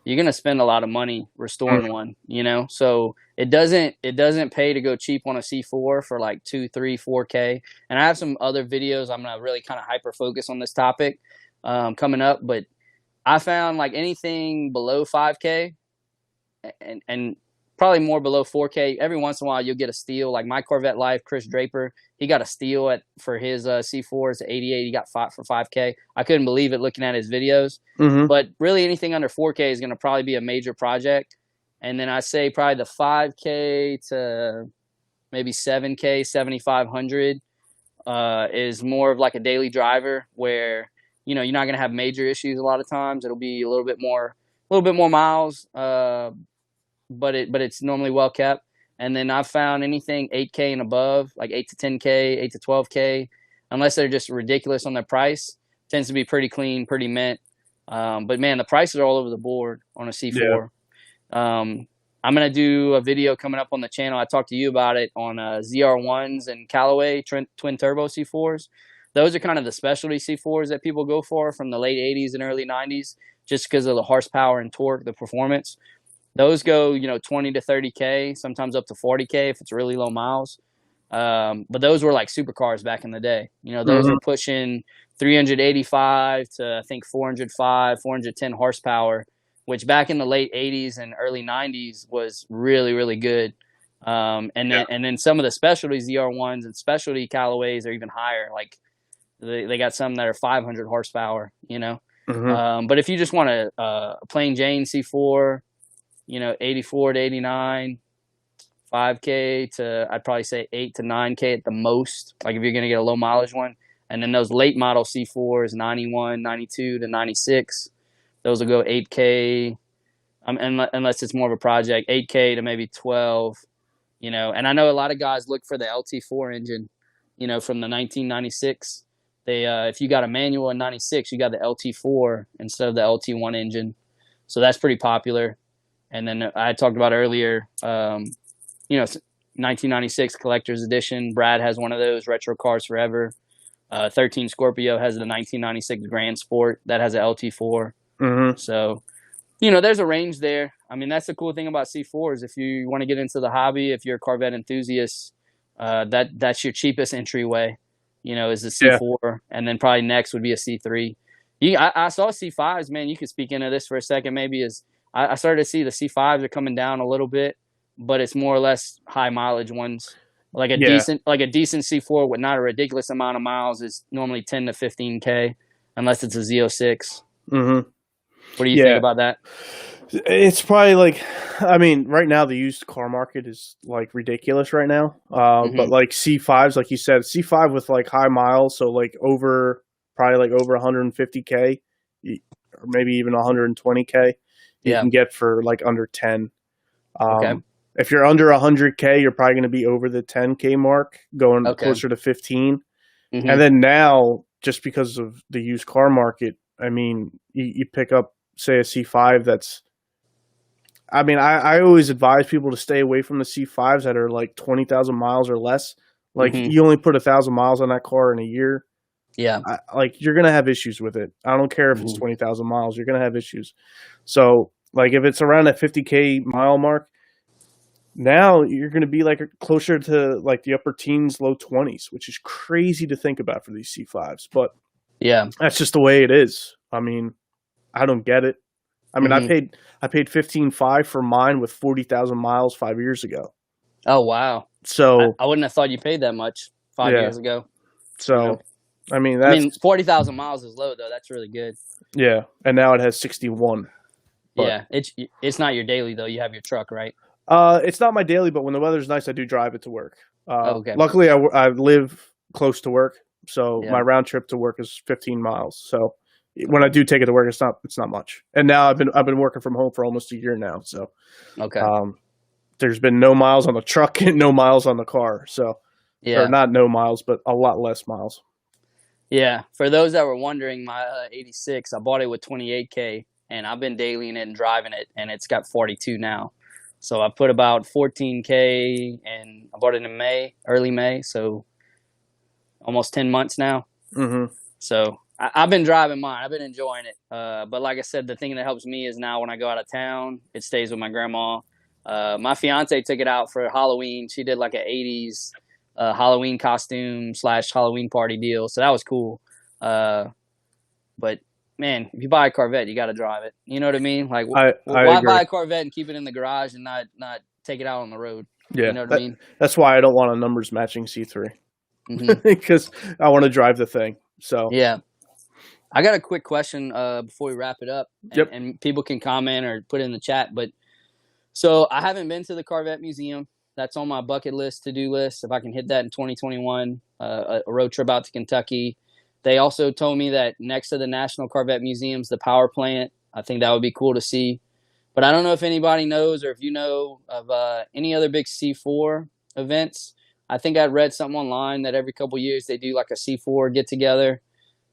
you're gonna spend a lot of money mm, restoring one. You know, so it doesn't pay to go cheap on a C4 for like 2, 3, 4K. And I have some other videos I'm gonna really kind of hyper focus on this topic coming up, but I found like anything below 5K and probably more below 4K. Every once in a while, you'll get a steal. Like my Corvette Life, Chris Draper, he got a steal for his C4s at 88. He got for 5K. I couldn't believe it looking at his videos. mm-hmm. But really, anything under 4K is going to probably be a major project. And then I say probably the 5K to maybe 7K, 7,500 is more of like a daily driver where you're not going to have major issues a lot of times. It'll be a little bit more miles. But it's normally well kept. And then I've found anything 8K and above, like 8 to 10K, 8 to 12K, unless they're just ridiculous on their price, tends to be pretty clean, pretty mint. But man, the prices are all over the board on a C4. I'm gonna do a video coming up on the channel. I talked to you about it on ZR1s and Callaway twin turbo C4s. Those are kind of the specialty C4s that people go for from the late 80s and early 90s, just because of the horsepower and torque, the performance. Those go, 20 to 30K, sometimes up to 40K if it's really low miles. But those were like supercars back in the day. Those Mm-hmm. are pushing 385 to I think 405, 410 horsepower, which back in the late 80s and early 90s was really, really good. And then some of the specialty ZR1s and specialty Callaways are even higher. Like they got some that are 500 horsepower, Mm-hmm. But if you just want a plain Jane C4, 84 to 89, 5K to, I'd probably say 8 to 9K at the most, like if you're going to get a low mileage one. And then those late model C4s, 91, 92 to 96, those will go 8K, unless it's more of a project, 8K to maybe 12, And I know a lot of guys look for the LT4 engine, from the 1996. If you got a manual in 96, you got the LT4 instead of the LT1 engine. So that's pretty popular. And then I talked about earlier, 1996 collector's edition. Brad has one of those, Retro Cars Forever. 13 Scorpio has the 1996 Grand Sport that has an LT4. Mm-hmm. So, there's a range there. I mean, that's the cool thing about C4s. If you want to get into the hobby, if you're a Corvette enthusiast, that's your cheapest entryway, is the C4. And then probably next would be a C3. I saw C5s, man. You could speak into this for a second, maybe, I started to see the C5s are coming down a little bit, but it's more or less high mileage ones. Like a decent C4 with not a ridiculous amount of miles is normally 10 to 15K, unless it's a Z06. Mm-hmm. What do you think about that? It's probably like, I mean, right now the used car market is like ridiculous right now. But like C5s, like you said, C5 with like high miles, so like probably over 150K, or maybe even 120K. You can get for like under 10. Okay. If you're under 100K, you're probably going to be over the 10K mark, going closer to 15. Mm-hmm. And then now, just because of the used car market, I mean, you pick up, say, a C5 that's, I mean, I always advise people to stay away from the C5s that are like 20,000 miles or less. Like, you only put 1,000 miles on that car in a year. Yeah. Like, you're going to have issues with it. I don't care if it's 20,000 miles. You're going to have issues. So, like, if it's around that 50K mile mark, now you're going to be like closer to like the upper teens, low 20s, which is crazy to think about for these C5s. But that's just the way it is. I mean, I don't get it. I mean, I paid $15,500 for mine with 40,000 miles 5 years ago. Oh wow! So I wouldn't have thought you paid that much 5 years ago. So I mean, I that's mean, 40,000 miles is low though. That's really good. yeah. And now it has 61. But, Yeah, it's not your daily though. You have your truck, right? it's not my daily, but when the weather's nice, I do drive it to work. Oh, okay. Luckily, I live close to work, so Yeah. my round trip to work is 15 miles. So when I do take it to work, it's not much. And now I've been working from home for almost a year now. So Okay. there's been no miles on the truck and no miles on the car. So Yeah. or not no miles, but a lot less miles. Yeah. For those that were wondering, my 86, I bought it with 28K, and I've been dailying it and driving it, and it's got 42 now. So I put about 14K, and I bought it in May, early May, so almost 10 months now. Mm-hmm. So I've been driving mine. I've been enjoying it. But like I said, the thing that helps me is now when I go out of town, it stays with my grandma. My fiance took it out for Halloween. She did like an 80s Halloween costume / Halloween party deal. So that was cool. But man, if you buy a Corvette, you got to drive it. You know what I mean? Like, I why agree. buy a Corvette and keep it in the garage and not take it out on the road? Yeah, you know what I mean? That's why I don't want a numbers matching C3 Mhm. because I want to drive the thing. So Yeah. I got a quick question before we wrap it up, and people can comment or put it in the chat. But so I haven't been to the Corvette Museum. That's on my bucket list, to-do list. If I can hit that in 2021, a road trip out to Kentucky. They also told me that next to the National Corvette Museum's the power plant. I think that would be cool to see. But I don't know if anybody knows or if you know of any other big C4 events. I think I read something online that every couple years they do like a C4 get-together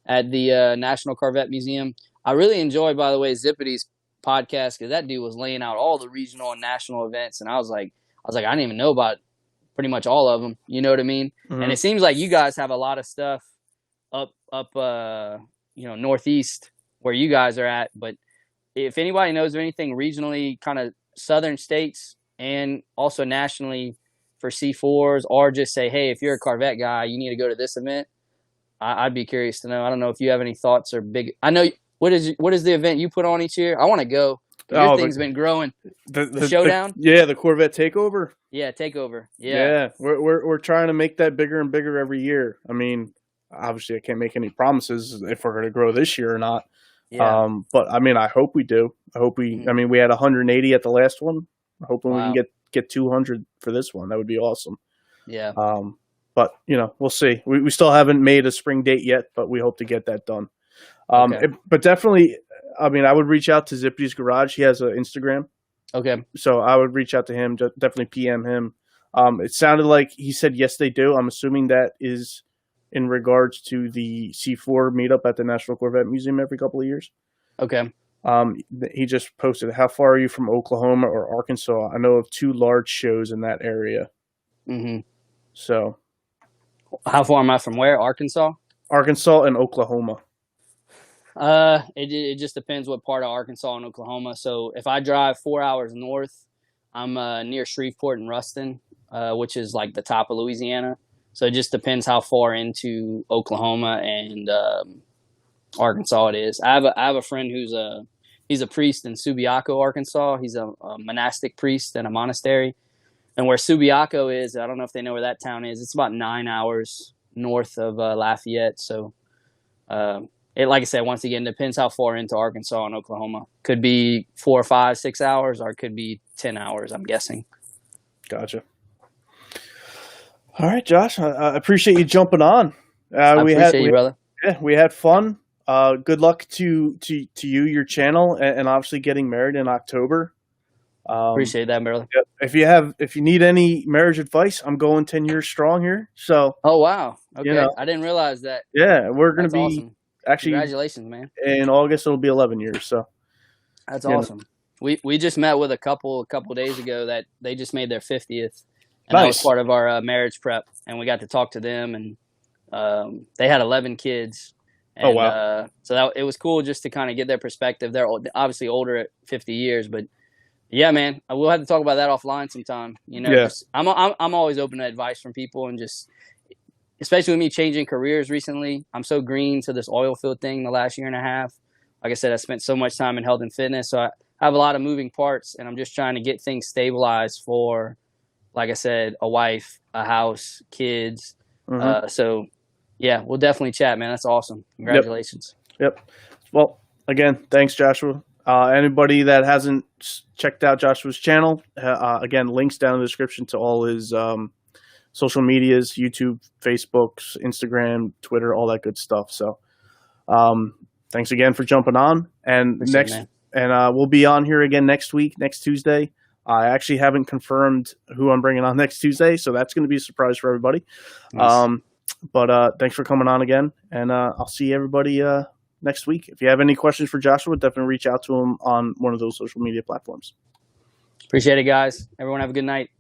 at the National Corvette Museum. I really enjoyed, by the way, Zippity's podcast because that dude was laying out all the regional and national events, and I was like, I didn't even know about pretty much all of them. You know what I mean? Mhm. And it seems like you guys have a lot of stuff up northeast where you guys are at. But if anybody knows of anything regionally, kind of southern states and also nationally for C4s, or just say, hey, if you're a Corvette guy, you need to go to this event. I'd be curious to know. I don't know if you have any thoughts or big. I know what is the event you put on each year? I want to go. Your thing's been growing. The showdown. The Corvette takeover. Yeah, takeover. Yeah, we're trying to make that bigger and bigger every year. I mean, obviously, I can't make any promises if we're going to grow this year or not. Yeah. But I mean, I hope we do. I hope we. Mhm. I mean, we had 180 at the last one. I'm hoping we Wow. can get 200 for this one. That would be awesome. Yeah. But we'll see. We still haven't made a spring date yet, but we hope to get that done. Okay. But definitely, I mean, I would reach out to Zippity's Garage. He has an Instagram. Okay. So I would reach out to him, definitely PM him. It sounded like he said yes, they do. I'm assuming that is in regards to the C4 meetup at the National Corvette Museum every couple of years. Okay. He just posted, how far are you from Oklahoma or Arkansas? I know of 2 large shows in that area. Mm-hmm. So How far am I from where? Arkansas? Arkansas and Oklahoma. It just depends what part of Arkansas and Oklahoma. So if I drive 4 hours north, I'm near Shreveport and Ruston, which is like the top of Louisiana. So it just depends how far into Oklahoma and Arkansas it is. I have a friend he's a priest in Subiaco, Arkansas. He's a monastic priest in a monastery. And where Subiaco is, I don't know if they know where that town is. It's about 9 hours north of Lafayette. So it, like I said, once again, depends how far into Arkansas and Oklahoma. Could be 4 or 5, 6 hours, or it could be 10 hours, I'm guessing. Gotcha. All right, Josh, I appreciate you jumping on. I appreciate you, brother. Yeah, we had fun. Good luck to you, your channel, and obviously getting married in October. Appreciate that, brother. If you need any marriage advice, I'm going 10 years strong here. So. Oh wow. Okay, I didn't realize that. Yeah, we're gonna be awesome. Actually. Congratulations, man. In August, it'll be 11 years. So. That's awesome. We just met with a couple days ago that they just made their 50th, and that was part of our marriage prep, and we got to talk to them, and they had 11 kids. And, oh wow! So it was cool just to kind of get their perspective. They're obviously older at 50 years, but. Yeah, man. We'll have to talk about that offline sometime. Yeah. I'm always open to advice from people, and just especially with me changing careers recently. I'm so green to this oil field thing the last year and a half. Like I said, I spent so much time in health and fitness, so I have a lot of moving parts, and I'm just trying to get things stabilized for, like I said, a wife, a house, kids. Mm-hmm. So Yeah, we'll definitely chat, man. That's awesome. Congratulations. Yep. Well, again, thanks, Joshua. Anybody that hasn't checked out Joshua's channel, again, links down in the description to all his social medias, YouTube, Facebook, Instagram, Twitter, all that good stuff. So thanks again for jumping on. And we'll be on here again next week, next Tuesday. I actually haven't confirmed who I'm bringing on next Tuesday, so that's going to be a surprise for everybody. Nice. But thanks for coming on again, and I'll see everybody next week. If you have any questions for Joshua, definitely reach out to him on one of those social media platforms. Appreciate it, guys. Everyone have a good night.